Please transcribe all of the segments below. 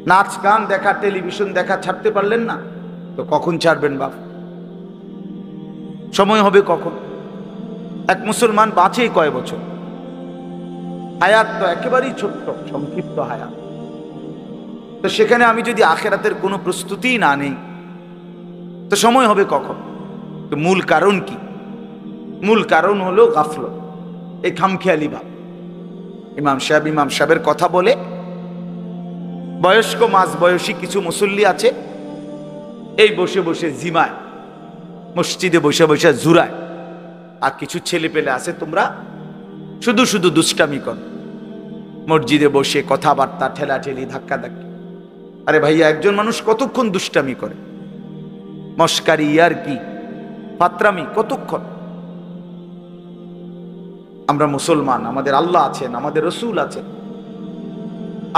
নাচ গান দেখা, টেলিভিশন দেখা ছাড়তে পারলেন না, তো কখন ছাড়বেন বাপ? সময় হবে কখন? এক মুসলমান বাঁচে কয় বছর? হায়াত তো একেবারেই ছোট্ট, সংক্ষিপ্ত হায়াত। তো সেখানে আমি যদি আখেরাতের কোনো প্রস্তুতিই না নেই, তো সময় হবে কখন? তো মূল কারণ কি? মূল কারণ হলো গাফলত, এই খামখেয়ালি ভাব। ইমাম সাহেবের কথা বলে বয়স্ক মাঝ বয়সী কিছু মুসল্লি আছে, এই বসে বসে জিমায়, মসজিদে বসে বসে জুরায়। আর কিছু ছেলে পেলে আছে, তোমরা শুধু শুধু দুষ্টামি কর, মসজিদে বসে কথাবার্তা, ঠেলাঠেলি, ধাক্কাধাক্কি। আরে ভাইয়া, একজন মানুষ কতক্ষণ দুষ্টামি করে? মস্কারি, আর কি ফাত্রামি কতক্ষণ? আমরা মুসলমান, আমাদের আল্লাহ আছেন, আমাদের রসুল আছেন,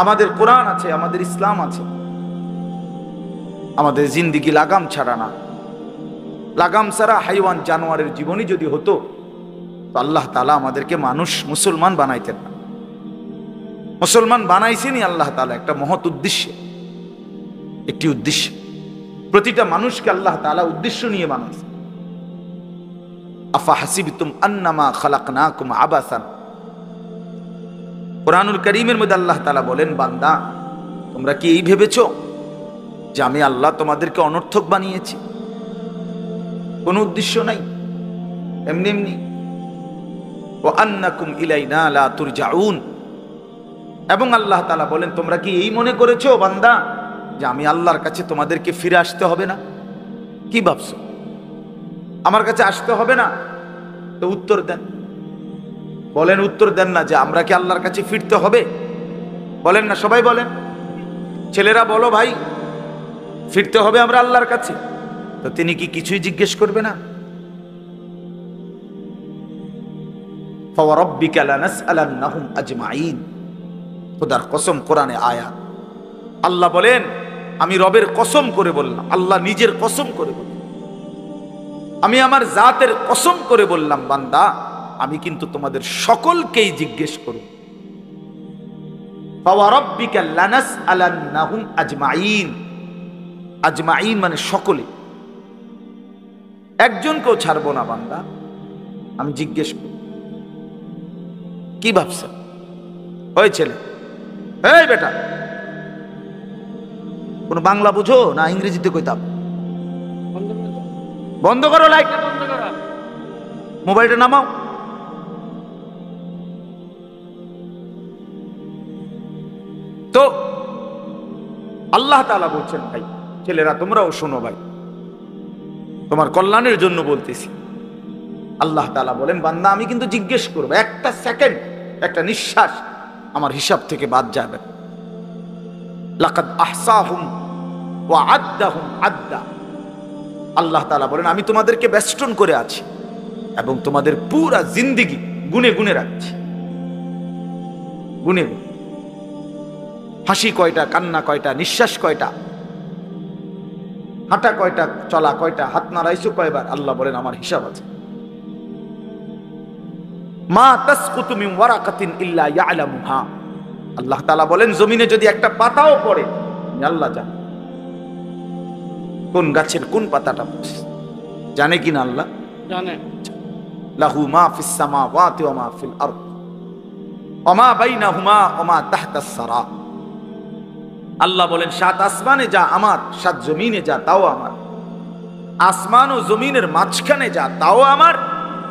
আমাদের কোরআন আছে, আমাদের ইসলাম আছে। আমাদের জিন্দিগি লাগাম ছাড়া না। লাগাম ছাড়া হাইওয়ান জানোয়ারের জীবনই যদি হতো, তো আল্লাহ তাআলা আমাদেরকে মানুষ, মুসলমান বানাইতেন না। মুসলমান বানাইছেনই আল্লাহ তাআলা একটা মহৎ উদ্দেশ্যে, একটি উদ্দেশ্য। প্রতিটা মানুষকে আল্লাহ তাআলা উদ্দেশ্য নিয়ে বানাইছেন। আফা হাসিবতুম আন্নামা খালাকনাকুম আবাসান। কুরআনুল কারীমের মধ্যে আল্লাহ তাআলা বলেন, বান্দা তোমরা কি এই ভেবেছো যে আমি আল্লাহ তোমাদেরকে অনর্থক বানিয়েছি? কোনো উদ্দেশ্য নাই, এমনি এমনি। ওয়া আন্নাকুম ইলাইনা লা তুরজাউন। এবং আল্লাহ তাআলা বলেন, তোমরা কি এই মনে করেছো বান্দা যে আমি আল্লাহর কাছে তোমাদেরকে ফিরে আসতে হবে না? কি ভাবছো আমার কাছে আসতে হবে না? তো উত্তর দেন, বলেন, উত্তর দেন না যে আমরা কি আল্লাহর কাছে ফিরতে হবে? বলেন না, সবাই বলেন। ছেলেরা বলো, ভাই ফিরতে হবে আমরা আল্লাহর কাছে। তো তিনি কি কিছুই জিজ্ঞেস করবে না? ফাওয়ারাব্বিকা লানাসআলান্নাহুম আজমাইন। খোদার কসম, কোরআনে আয়াত। আল্লাহ বলেন, আমি রবের কসম করে বললাম, আল্লাহ নিজের কসম করে বললাম, আমি আমার জাতের কসম করে বললাম, বান্দা আমি কিন্তু তোমাদের সকলকেই জিজ্ঞেস করব। ফাওয়ারাব্বিকা লানাসআলান্নাহুম আজমাইন। আজমাইন মানে সকলে, একজনকেও ছাড়বো না বান্দা, আমি জিজ্ঞেস করব। কি ভাবছে? ওই ছেলে, এই বেটা, কোন বাংলা বুঝো না ইংরেজিতে কইতাম? বন্ধ করো, লাইট বন্ধ করো, মোবাইলটা নামাও। তো আল্লাহ তাআলা বলছেন, ভাই ছেলেরা তোমরাও শোনো, ভাই তোমার কল্যাণের জন্য বলতেছি। আল্লাহ তাআলা বলেন, বান্দা আমি কিন্তু জিজ্ঞেস করবো, একটা সেকেন্ড, একটা নিঃশ্বাস আমার হিসাব থেকে বাদ যাবে। লাকাদ আহসাহুম ওয়া আদ্দাহুম আদ্দা। আল্লাহ তাআলা বলেন, আমি তোমাদেরকে বেষ্টন করে আছি এবং তোমাদের পুরা জিন্দেগি গুনে গুনে রাখছি, গুনে গুনে। হাসি কয়টা, কান্না কয়টা, নিঃশ্বাস কয়টা, হাঁটা কয়টা, চলা কয়টা, হাত নাড়াইছো কয়বার, আল্লাহ বলেন আমার হিসাব আছে। মা তাসকুতু মিন ওয়ারাকাতিন ইল্লা ইয়ালামুহা। আল্লাহ তাআলা বলেন, জমিনে যদি একটা পাতাও পড়ে, আল্লাহ জানে কোন গাছের কোন পাতাটা পড়ছে। জানে কিনা আল্লাহ? জানে। লাহু মা ফিস সামাওয়াতি ওয়া মা ফিল আরদ ওয়া মা বাইনাহুমা ওয়া মা তাহতাস সারা। আল্লাহ বলেন, সাত আসমানে যা আমার, সাত জমিনে যা তাও আমার। আসমান ও জমিনের মাঝখানে যা তাও আমার,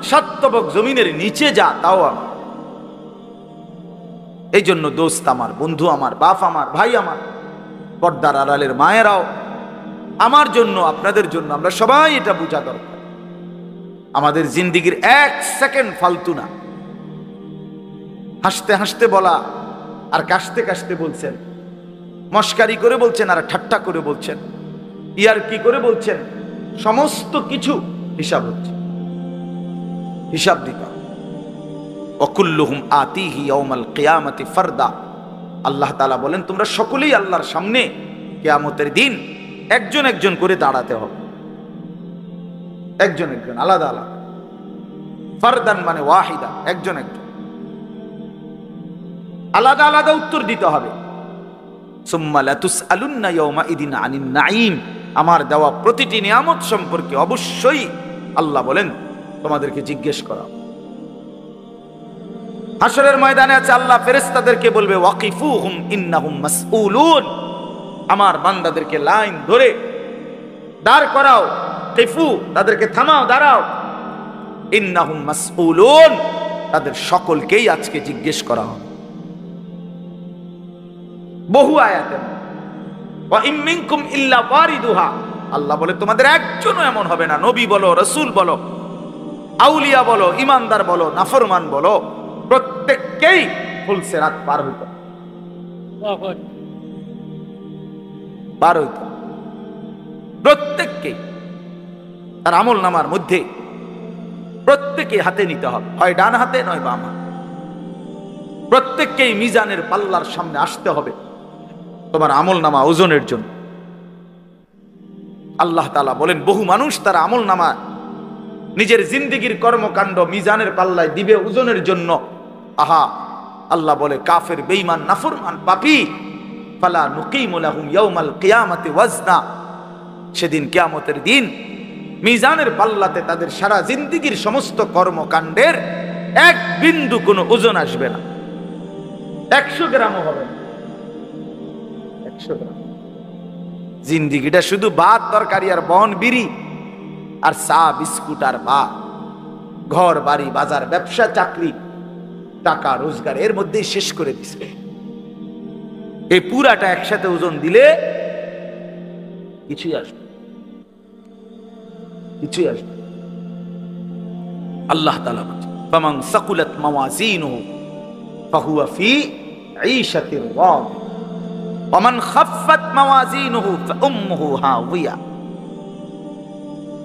সাত তবক জমিনের নিচে যা তাও আমার। এই জন্য দোস্ত আমার, বন্ধু আমার, বাপ আমার, ভাই আমার, পর্দার আড়ালের মায়েরাও, আমার জন্য, আপনাদের জন্য, আমরা সবাই এটা বোঝা দরকার। আমাদের জিন্দিগির এক সেকেন্ড ফালতু না। হাসতে হাসতে বলা আর কাশতে কাশতে বলছেন, মস্কারি করে বলছেন আর ঠাট্টা করে বলছেন, ইয়ার কি করে বলছেন, সমস্ত কিছু হিসাব হচ্ছে, হিসাব দিতে হবে। ওয়াকুল্লুহুম আতিহি ইয়াউমাল কিয়ামাতি ফারদা। আল্লাহ তাআলা বলেন, তোমরা সকলেই আল্লাহর সামনে কিয়ামতের দিন একজন একজন করে দাঁড়াতে হবে, একজন একজন, আলাদা আলাদা। ফারদান মানে ওয়াহিদা, একজন একজন, আলাদা আলাদা উত্তর দিতে হবে। সুম্মা লাতুসআলুন্না ইয়াওমাইদিন আনিন নাঈম, আমার দেওয়া প্রতিটি নিয়ামত সম্পর্কে অবশ্যই আল্লাহ বলেন তোমাদেরকে জিজ্ঞেস করা। হাসরের ময়দানে আছে আল্লাহ ফেরেশতাদেরকে বলবে ওয়াকিফুহুম ইন্নাহুম মাসউলুন, আমার বান্দাদেরকে লাইন ধরে দাঁড় করাও, কিফু তাদেরকে থামাও, দাঁড়াও, ইন্নাহুম মাসউলুন তাদের সকলকেই আজকে জিজ্ঞেস করা হবে। বহু আয়াতে ওয়া ইম মিনকুম ইল্লা ওয়ারিদুহা, আল্লাহ বলে তোমাদের একজনও এমন হবে না, নবী বলো, রাসূল বলো, আউলিয়া বলো, ইমানদার বলো, নাফরমান বলো, প্রত্যেককেই ফুলসিরাত পার হইতে প্রত্যেককে তার আমল নামার মধ্যে প্রত্যেকে হাতে নিতে হবে, হয় ডান হাতে নয় বাম হাতে। প্রত্যেককেই মিজানের পাল্লার সামনে আসতে হবে তোমার আমল নামা ওজনের জন্য। আল্লাহ তাআলা বলেন বহু মানুষ তার আমল নামা নিজের জিন্দেগীর কর্মকাণ্ড মিজানের পাল্লায় দিবে ওজনের জন্য। আহা, আল্লাহ বলে কাফের, বেঈমান, নাফরমান, পাপী, ফালা নুকিমু লাহুম ইয়াউমাল কিয়ামাতি ওয়াজনা, সেদিন কিয়ামতের দিন মিজানের পাল্লাতে তাদের সারা জিন্দেগীর সমস্ত কর্মকাণ্ডের এক বিন্দু কোনো ওজন আসবে না, 100 গ্রামও হবে না। 100 গ্রাম জিন্দেগিটা শুধু ভাত তরকারি আর বন বিড়ি আর চা বিস্কুট আর বা ঘর বাড়ি বাজার ব্যবসা চাকরি টাকা রোজগার এর মধ্যেই শেষ করে দিছে। এই পুরাটা একসাথে ওজন দিলে কিছুই আসবে, কিছুই আসবে। আল্লাহ তাআলা বলেন ফামান সাকুলাত মাওয়াজিনুহু ফাহুয়া ফি ঈশাতির রাদিয়া ওয়া মান খাফফাত মাওয়াজিনুহু ফাউম্মুহু হাওয়িয়া,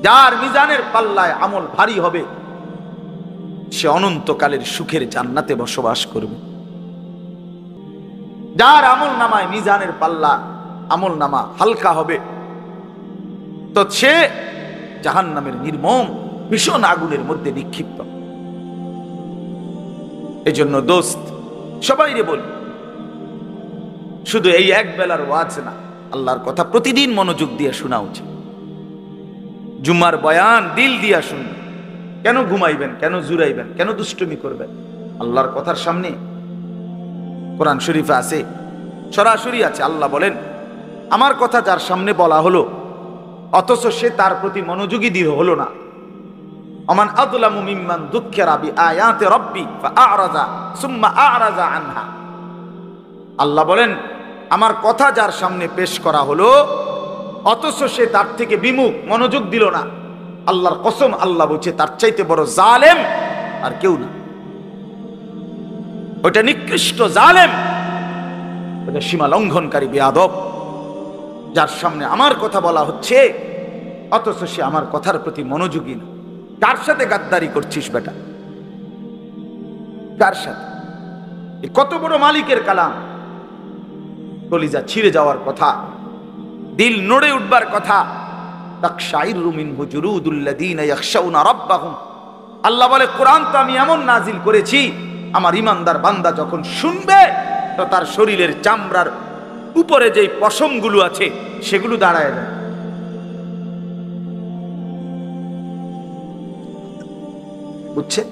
যার মিজানের পাল্লায় আমল ভারী হবে সে অনন্তকালের সুখের জান্নাতে বসবাস করবে। যার আমল নামায় মিজানের পাল্লা আমল নামা হালকা হবে তো সে জাহান্নামের নির্মম ভীষণ আগুনের মধ্যে নিক্ষিপ্ত। এজন্য দোস্ত সবাই রে বলি, শুধু এই এক বেলার ওয়াজ না, আল্লাহর কথা প্রতিদিন মনোযোগ দিয়ে শোনা উচিত। জুম্মার বয়ান দিল দিয়া শুনবেন, কেন ঘুমাইবেন, কেন জুরাইবেন, কেন দুষ্টুমি করবেন? আল্লাহর কথার সামনে কোরআন শরীফে আছে, সরাসরি আছে, আল্লাহ বলেন আমার কথা যার সামনে বলা হলো অথচ সে তার প্রতি মনোযোগী দিয়ে হলো না, আমান আযলামু মিম্মান যুক্কিরা বিআয়াতি রাব্বি ফাআরাযা সুম্মা আ'রাযা আনহা। আল্লাহ বলেন আমার কথা যার সামনে পেশ করা হলো অথচ সে তার থেকে বিমুখ, মনোযোগ দিল না, আল্লাহর কসম আল্লাহ বলছে তার চাইতে বড় জালেম আর কেউ না। ওটা নিকৃষ্ট জালেম, ওটা সীমা লঙ্ঘনকারী বেয়াদব, যার সামনে আমার কথা বলা হচ্ছে অথচ সে আমার কথার প্রতি মনোযোগী না। কার সাথে গাদ্দারি করছিস বেটা? কার সাথে? কত বড় মালিকের কালাম, কলিজা ছিঁড়ে যাওয়ার কথা, দিল নড়ে উঠবার কথা। তাকশাইরু মিনহু জুলুদুল্লাযীনা ইয়াখশাউনা রাব্বাহুম, আল্লাহ বলে কোরআন তো আমি এমন নাজিল করেছি আমার ইমানদার বান্দা যখন শুনবে তো তার শরীরের চামড়ার উপরে যেই পশমগুলো আছে সেগুলো দাঁড়ায় যাবে। বুঝছে?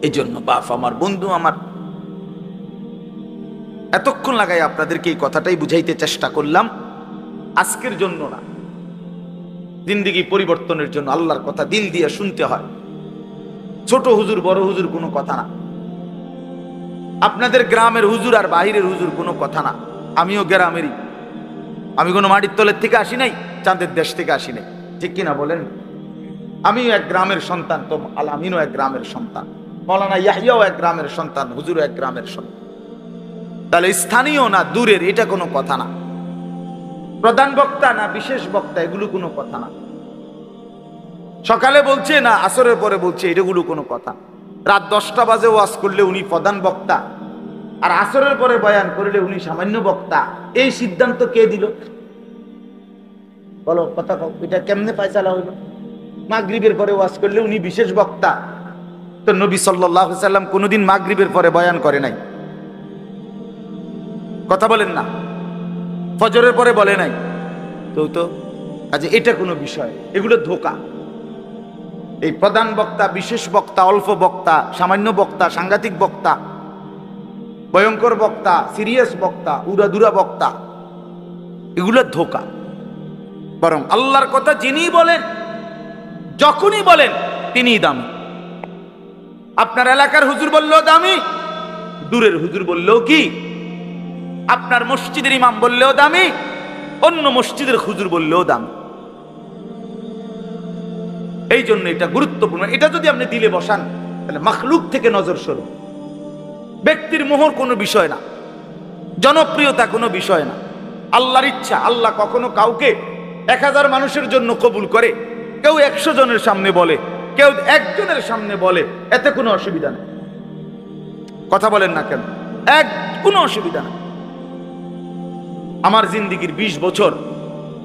এই জন্য বাপ আমার, বন্ধু আমার, এতক্ষণ লাগাই আপনাদেরকে এই কথাটাই বুঝাইতে চেষ্টা করলাম। আজকের জন্য না, জিন্দেগি পরিবর্তনের জন্য আল্লাহর কথা দিল দিয়ে শুনতে হয়। ছোট হুজুর বড় হুজুর কোনো কথা না, আপনাদের গ্রামের হুজুর আর বাহিরের হুজুর কোনো কথা না। আমিও গ্রামেরই, আমি কোনো মাটির তলের থেকে আসি নাই, চাঁদের দেশ থেকে আসি নাই, ঠিক কিনা বলেন? আমিও এক গ্রামের সন্তান, তো আল আমিনও এক গ্রামের সন্তান, মৌলানা ইয়াহিয়াও এক গ্রামের সন্তান, হুজুরও এক গ্রামের সন্তান। তাহলে স্থানীয় না দূরের এটা কোনো কথা না, প্রধান বক্তা না বিশেষ বক্তা এগুলো কোনো কথা না, সকালে বলছে না আসরের পরে বলছে এটাগুলো কোনো কথা। রাত 10টা বাজে ওয়াজ করলে উনি প্রধান বক্তা আর আসরের পরে বয়ান করলে উনি সামান্য বক্তা, এই সিদ্ধান্ত কে দিল? বলো কথা কও, এটা কেমনে ফায়সালা হইল? মাগরিবের পরে ওয়াজ করলে উনি বিশেষ বক্তা, তো নবী সাল্লাল্লাহু আলাইহি ওয়াসাল্লাম কোনোদিন মাগরিবের পরে বয়ান করে নাই, কথা বলেন না? ফজরের পরে বলে নাই তো আচ্ছা, এটা কোনো বিষয়? এগুলো ধোঁকা। এই প্রধান বক্তা, বিশেষ বক্তা, অল্প বক্তা, সামান্য বক্তা, সাংঘাতিক বক্তা, ভয়ঙ্কর বক্তা, সিরিয়াস বক্তা, উড়াদুরা বক্তা, এগুলো ধোঁকা। বরং আল্লাহর কথা যিনি বলেন, যখনই বলেন, তিনিই দামি। আপনার এলাকার হুজুর বললেও দামি, দূরের হুজুর বললেও কি, আপনার মসজিদের ইমাম বললেও দামি, অন্য মসজিদের হুজুর বললেও দামি। এই জন্য এটা গুরুত্বপূর্ণ। এটা যদি আপনি দিলে বসান, তাহলে মাখলুক থেকে নজর সরু। ব্যক্তির মোহর কোনো বিষয় না, জনপ্রিয়তা কোনো বিষয় না, আল্লাহর ইচ্ছা। আল্লাহ কখনো কাউকে 1000 মানুষের জন্য কবুল করে, কেউ 100 জনের সামনে বলে, কেউ 1 জনের সামনে বলে, এতে কোনো অসুবিধা নেই। কথা বলেন না কেন? কোনো অসুবিধা নেই। আমার জিন্দিগির 20 বছর,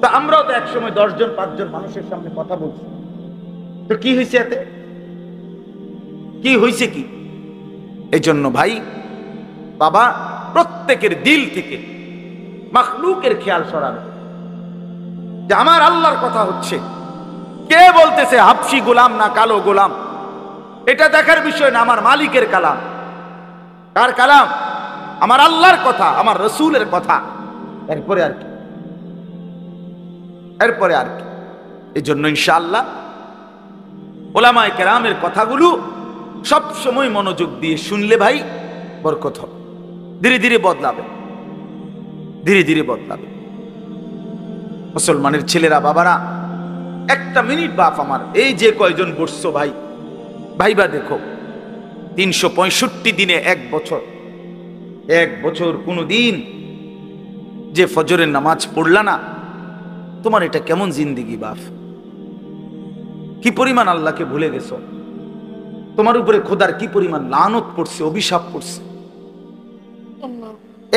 তা আমরাও তো একসময় 10 জন 5 জন মানুষের সামনে কথা বলছি, তো কি হয়েছে? এতে কি হয়েছে? কি? এই জন্য ভাই বাবা, প্রত্যেকের দিল থেকে মাখলুকের খেয়াল সরানো, যে আমার আল্লাহর কথা হচ্ছে, কে বলতেছে হাবশি গোলাম না কালো গোলাম, এটা দেখার বিষয় না। আমার মালিকের কালাম। কার কালাম? আমার আল্লাহর কথা, আমার রসুলের কথা। এরপরে আর কি? এরপরে আর কি? এই জন্য ইনশাআল্লাহ ওলামায়ে কেরামের কথাগুলো সব সময় মনোযোগ দিয়ে শুনলে ভাই বরকত হবে। ধীরে ধীরে বদলাবে, ধীরে ধীরে বদলাবে। মুসলমানের ছেলেরা, বাবারা, একটা মিনিট বাপ আমার, এই যে কয়জন বসছো ভাই, ভাইবা দেখো, 365 দিনে 1 বছর, 1 বছর কোনো দিন যে ফজরের নামাজ পড়লা না, তোমার এটা কেমন জিন্দিগি বাপ? কি পরিমাণ আল্লাহকে ভুলে গেছো? তোমার উপরে খোদার কি পরিমাণ লানত পড়ছে, অভিশাপ পড়ছে।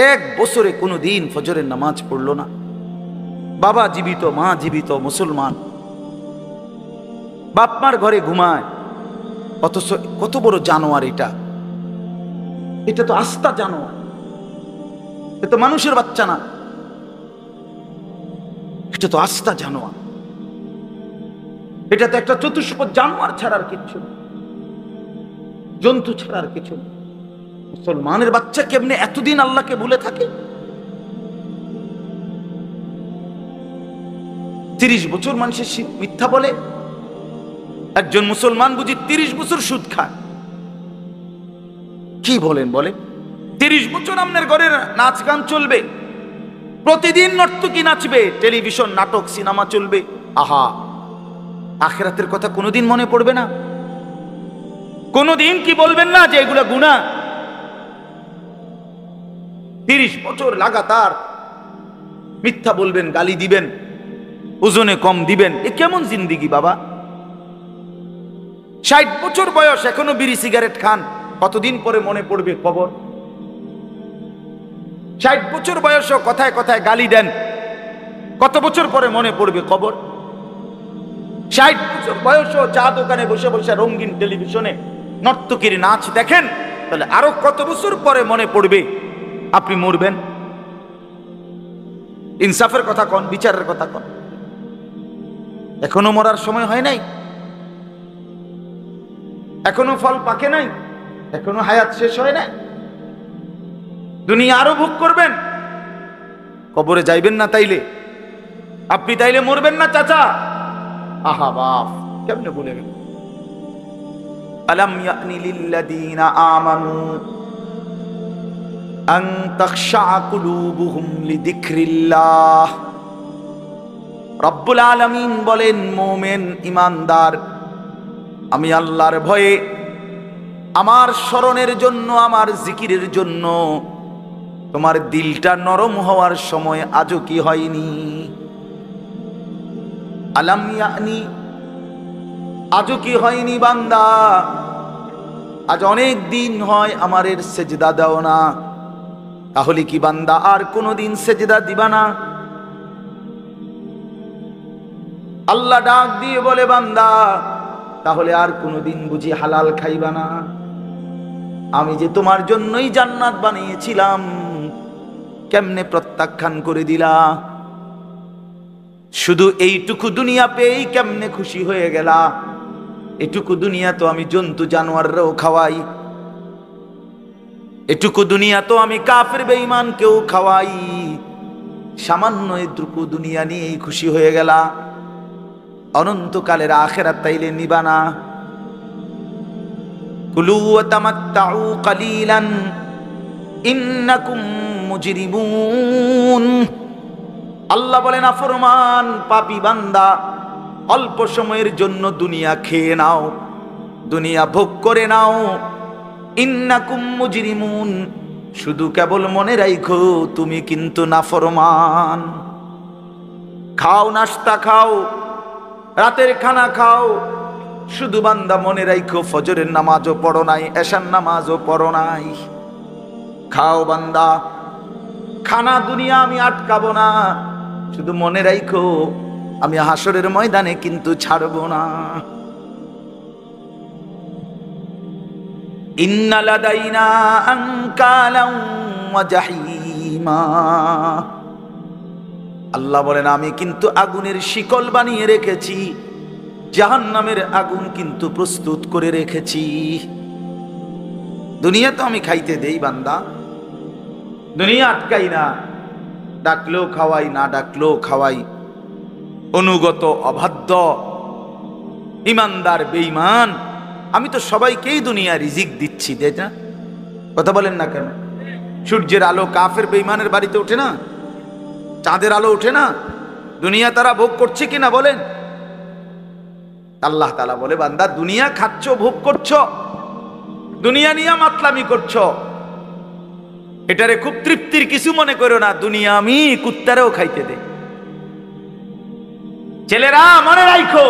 1 বছরে কোনো দিন ফজরের নামাজ পড়লো না। বাবা জীবিত, মা জীবিত, মুসলমান, বাপ মার ঘরে ঘুমায়, অথচ কত বড় জানোয়ার এটা! এটা তো আস্তা জানোয়ার, এটা তো মানুষের বাচ্চা না, এটা তো আস্তা জানোয়ার। এটা তো একটা চতুষ্পদ জানোয়ার ছাড়ার কিচ্ছু না, জন্তু ছাড়ার কিছু না। মুসলমানের বাচ্চা কেমনে এতদিন আল্লাহকে ভুলে থাকে? 30 বছর মানুষের মিথ্যা বলে, একজন মুসলমান বুঝি 30 বছর সুদ খায়। কি বলেন? বলে 30 বছর আপনার ঘরে নাচ গান চলবে, প্রতিদিন নর্তকী নাচবে, টেলিভিশন, নাটক, সিনেমা চলবে। আহা, আখিরাতের কথা কোনোদিন মনে পড়বে না? কোনোদিন কি বলবেন না যে এগুলো গুনাহ? 30 বছর লাগাতার মিথ্যা বলবেন, গালি দিবেন, ওজনে কম দিবেন, এ কেমন জিন্দিগি বাবা? 60 বছর বয়স, এখনো বিড়ি সিগারেট খান, কতদিন পরে মনে পড়বে কবর? 60 বছর বয়সও কথায় কথায় গালি দেন, কত বছর পরে মনে পড়বে কবর? 60 বছর বয়সও চা দোকানে বসে বসে রঙিন টেলিভিশনে নর্তকীর নাচ দেখেন, তাহলে আরো কত বছর পরে মনে পড়বে আপনি মরবেন? ইনসাফের কথা কন, বিচারের কথা কন। এখনো মরার সময় হয় নাই, এখনো ফল পাকে নাই, এখনো হায়াত শেষ হয় নাই। দুনিয়া আরো ভোগ করবেন, কবরে যাইবেন না তাইলে? আপনি তাইলে মরবেন না চাচা? আহা বাপ, কেমনে বলে গেল? আলাম ইয়ানি লিল্লাযীনা আমানু আন তাখশা কুলুবুহুম লিযিকরিল্লাহ। রব্বুল আলামিন বলেন, মুমিন ঈমানদার, আমি আল্লাহর ভয়ে, আমার স্মরণের জন্য, আমার জিকিরের জন্য তোমার দিলটা নরম হওয়ার সময় আজও কি হয়নি? আলাম ইয়ানি, আজও কি হয়নি বান্দা? আজ অনেক দিন হয় আমারের সেজদা দাও না, তাহলে কি বান্দা আর কোনদিন সেজদা দিবা না? আল্লাহ ডাক দিয়ে বলে, বান্দা তাহলে আর কোনদিন বুঝি হালাল খাইবা না? আমি যে তোমার জন্যই জান্নাত বানিয়েছিলাম, কেমনে প্রত্যাখ্যান করে দিলা? শুধু এইটুকু দুনিয়া পেয়েই কেমনে খুশি হয়ে গেলা? এটুকু দুনিয়া তো আমি জন্তু জানোয়াররাও খাওয়াই, এটুকু দুনিয়া তো আমি কাফের বেঈমানকেও খাওয়াই, সামান্য এটুকু দুনিয়া নিয়েই খুশি হয়ে গেলা? অনন্তকালের আখিরাত তাইলে নিবা না? কুলু ওয়া তামাত্তাউ কালিলান ইন্নাকুম মুজরিমুন। আল্লাহ বলেন, নাফরমান পাপী বান্দা, অল্প সময়ের জন্য দুনিয়া খেয়ে নাও, দুনিয়া ভোগ করে নাও। ইন্নাকুম মুজরিমুন, শুধু কেবল মনে রাখো তুমি কিন্তু নাফরমান। খাও, নাস্তা খাও, রাতের খানা খাও, শুধু বান্দা মনে রাখো ফজরের নামাজও পড়ো নাই, এশার নামাজও পড়ো নাই। খাও বান্দা, খানা দুনিয়া আমি আটকাবো না, শুধু মনে রাখো আমি হাসরের ময়দানে কিন্তু ছাড়বো না। ইন্না লাদাইনা আনকালাম ওয়া জাহিমা। আল্লাহ বলেন, আমি কিন্তু আগুনের শিকল বানিয়ে রেখেছি, জাহান্নামের আগুন কিন্তু প্রস্তুত করে রেখেছি। দুনিয়া তো আমি খাইতে দেই বান্দা, দুনিয়া আটকাই না, ডাকলেও খাওয়াই, না ডাকলেও খাওয়াই। অনুগত অবাধ্য ইমানদার বেঈমান আমি তো সবাইকেই দুনিয়া রিজিক দিচ্ছি, তাই না? কথা বলেন না কেন? সূর্যের আলো কাফের বেঈমানের বাড়িতে ওঠে না? চাঁদের আলো ওঠে না? দুনিয়া তারা ভোগ করছে কিনা বলেন? আল্লাহ তাআলা বলে, বান্দা দুনিয়া খাচ্ছ, ভোগ করছো, দুনিয়া নিয়ে মাতলামি করছো, এটারে খুব তৃপ্তির কিছু মনে করো না। দুনিয়া আমি কুত্তারেও খাইতে দেই। ছেলেরা মনে রাখো,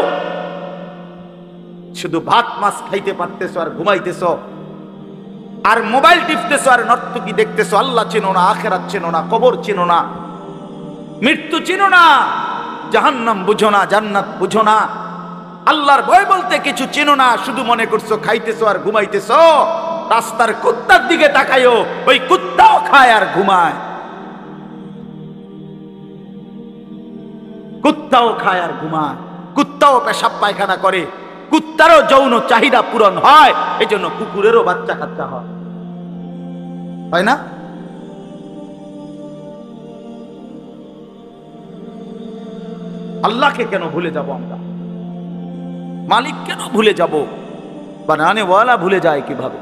শুধু ভাত মাছ খাইতে পারতেছো আর ঘুমাইতেছো, আর মোবাইল টিপতেছো, আর নর্তকী দেখতেছো। আল্লাহ চেনো না, আখিরাত চেনো না, কবর চেনো না, মৃত্যু চেনো না, জাহান্নাম বুঝো না, জান্নাত বুঝো না, আল্লাহর ভয় বলতে কিছু চেনো না। শুধু মনে করছো খাইতেছো আর ঘুমাইতেছো। রাস্তার কুত্তার দিকে তাকাইও, ওই কুত্তাও খায় আর ঘুমায়, কুত্তাও খায় আর ঘুমায়, কুত্তাও পেশাব পায়খানা করে, কুত্তারও যৌন চাহিদা পূরণ হয়, এই জন্য কুকুরেরও বাচ্চা কাচ্চা হয় না? আল্লাহকে কেন ভুলে যাব আমরা? মালিক কেন ভুলে যাব? বানানে ওয়ালা ভুলে যায় কিভাবে?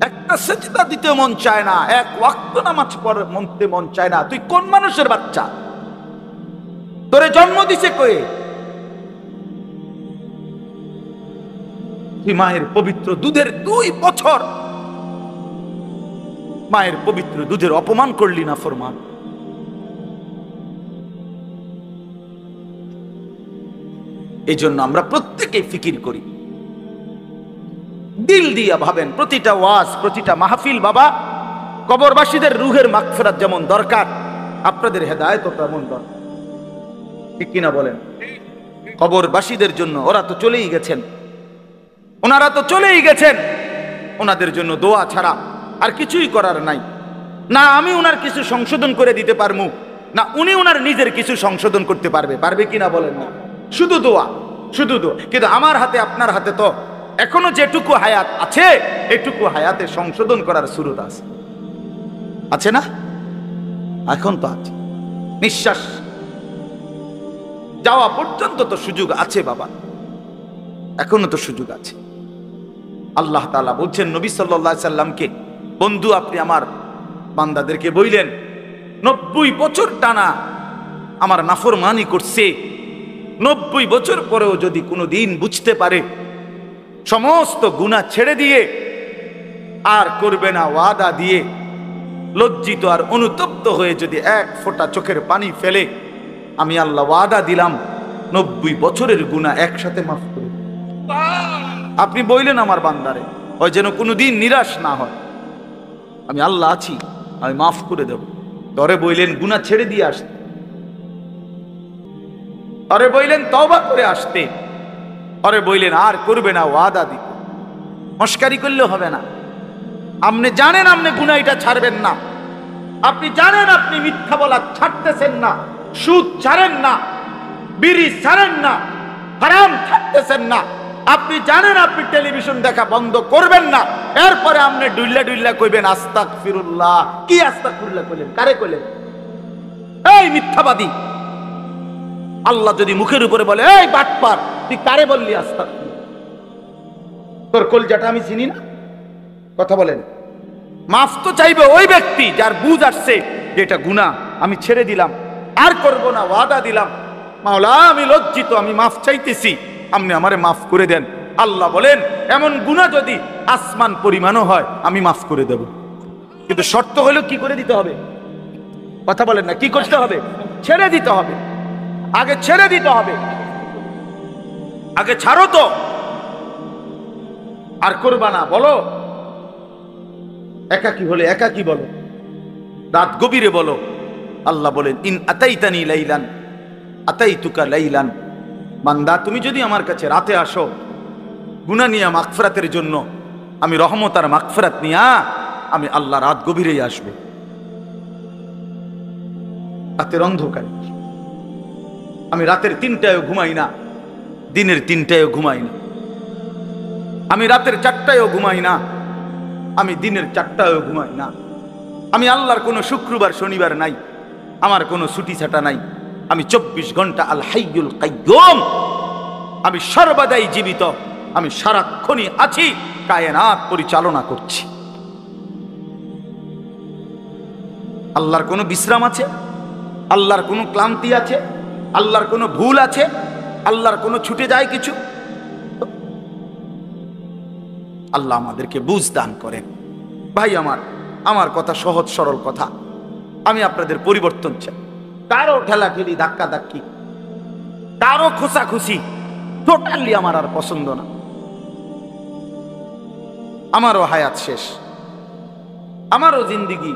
একটা সেজদা দিতে মন চায় না, এক ওয়াক্ত নামাজ পড়তে মন চায় না। তুই কোন মানুষের বাচ্চা? তোরে জন্ম দিছে কয়ে? তুই মায়ের পবিত্র দুধের 2 বছর মায়ের পবিত্র দুধের অপমান করলি না ফরমান। এই জন্য আমরা প্রত্যেকেই ফিকির করি, দিল দিয়া ভাবেন। প্রতিটা ওয়াজ, প্রতিটা মাহফিল বাবা, কবরবাসীদের রুহের মাগফিরাত যেমন দরকার, আপনাদের হেদায়েতও তেমন দরকার। ঠিক কিনা বলেন? কবরবাসীদের জন্য, ওরা তো চলেই গেছেন, ওনারা তো চলেই গেছেন, ওনাদের জন্য দোয়া ছাড়া আর কিছুই করার নাই। না আমি ওনার কিছু সংশোধন করে দিতে পারবো, না উনি ওনার নিজের কিছু সংশোধন করতে পারবে কিনা বলেন না? শুধু দোয়া, শুধু দোয়া। কিন্তু আমার হাতে, আপনার হাতে তো এখনো যেটুকু হায়াত আছে, এটুকু হায়াতে সংশোধন করার সুরত আছে না? এখন তো আছে, নিঃশ্বাস যাওয়া পর্যন্ত তো সুযোগ আছে বাবা, এখনো তো সুযোগ আছে। আল্লাহ তাআলা বলছেন নবী সাল্লাল্লাহু আলাইহি সাল্লামকে, বন্ধু আপনি আমার বান্দাদেরকে বললেন 90 বছর টানা আমার নাফরমানি করছে, 90 বছর পরেও যদি কোনো দিন বুঝতে পারে, সমস্ত গুনাহ ছেড়ে দিয়ে আর করবে না ওয়াদা দিয়ে, লজ্জিত আর অনুতপ্ত হয়ে যদি এক ফোঁটা চোখের পানি ফেলে, আমি আল্লাহ ওয়াদা দিলাম 90 বছরের গুনাহ একসাথে মাফ করে। আপনি বললেন আমার বান্দারে, ওই যেন কোনোদিন নিরাশ না হয়, আমি আল্লাহ আছি, আমি মাফ করে দেব। তরে বললেন গুনাহ ছেড়ে দিয়ে আসতে, তরে বললেন তওবা করে আসতে, তরে বললেন আর করবে না ওয়াদা দিতে। মস্কারি করলে হবে না, আপনি জানেন আপনি গুনাহ এটা ছাড়বেন না, আপনি জানেন আপনি মিথ্যা বলা ছাড়তেছেন না, সুদ ছাড়েন না, বিড়ি ছাড়েন না, হারাম ছাড়তেছেন না, আপনি জানেন আপনি টেলিভিশন দেখা বন্ধ করবেন না, এরপরে আপনি ডুইল্লা ডুইল্লা কইবেন আস্তাগফিরুল্লাহ। কি আস্তাগফিরুল্লাহ কইলেন? কারে কইলেন? এই মিথ্যাবাদী! আল্লাহ যদি মুখের উপরে বলে এই বাটপার, তুই কারে বললি আস্তাগফিরুল্লাহ? তোর কলজাটা আমি চিনি না? কথা বলেন। মাফ তো চাইবে ওই ব্যক্তি যার বুঝ আসছে যে এটা গুনাহ, আমি ছেড়ে দিলাম, আর করব না, ওয়াদা দিলাম, মাওলা আমি লজ্জিত, আমি মাফ চাইতেছি, আপনি আমারে মাফ করে দেন। আল্লাহ বলেন এমন গুনাহ যদি আসমান পরিমাণও হয় আমি মাফ করে দেব, কিন্তু শর্ত হলো কি করে দিতে হবে? কথা বলেন না, কি করতে হবে? ছেড়ে দিতে হবে, আগে ছেড়ে দিতে হবে, আগে ছাড়ো তো, আর করবা না। বলো একাকী হলে একাকী বলো, রাত গভীরে বলো। আল্লাহ বলেন ইন আতাইতানি লাইলান আতাইতুকা লাইলান, বান্দা তুমি যদি আমার কাছে রাতে আসো গুনাহ নিয়ে মাগফিরাতের জন্য, আমি রহমত আর মাগফিরাত নিয়ে আমি আল্লাহ রাত গভীরেই আসবে, রাতের অন্ধকারে। আমি রাতের 3টায়ও ঘুমাই না, দিনের 3টায়ও ঘুমাই না, আমি রাতের 4টায়ও ঘুমাই না, আমি দিনের 4টায়ও ঘুমাই না। আমি আল্লাহর কোনো শুক্রবার শনিবার নাই, আমার কোনো ছুটি ছাটা নাই, আমি 24 ঘন্টা আল হাইয়ুল কাইয়্যুম, আমি সর্বদাই জীবিত, আমি সারাক্ষণই আছি, কায়নাত পরিচালনা করছি। আল্লাহর কোনো বিশ্রাম আছে? আল্লাহর কোনো ক্লান্তি আছে? আল্লাহর কোনো ভুল আছে? আল্লাহর কোনো ছুটে যায় কিছু? আল্লাহ আমাদেরকে বুঝ দান করেন। ভাই আমার কথা সহজ সরল কথা, আমি আপনাদের পরিবর্তন চাই। কারো ঠেলাঠেলি ধাক্কা ধাক্কি, কারো খোসাখুসি টোটালি আমার আর পছন্দ না। আমারও হায়াত শেষ, আমারও জিন্দিগি।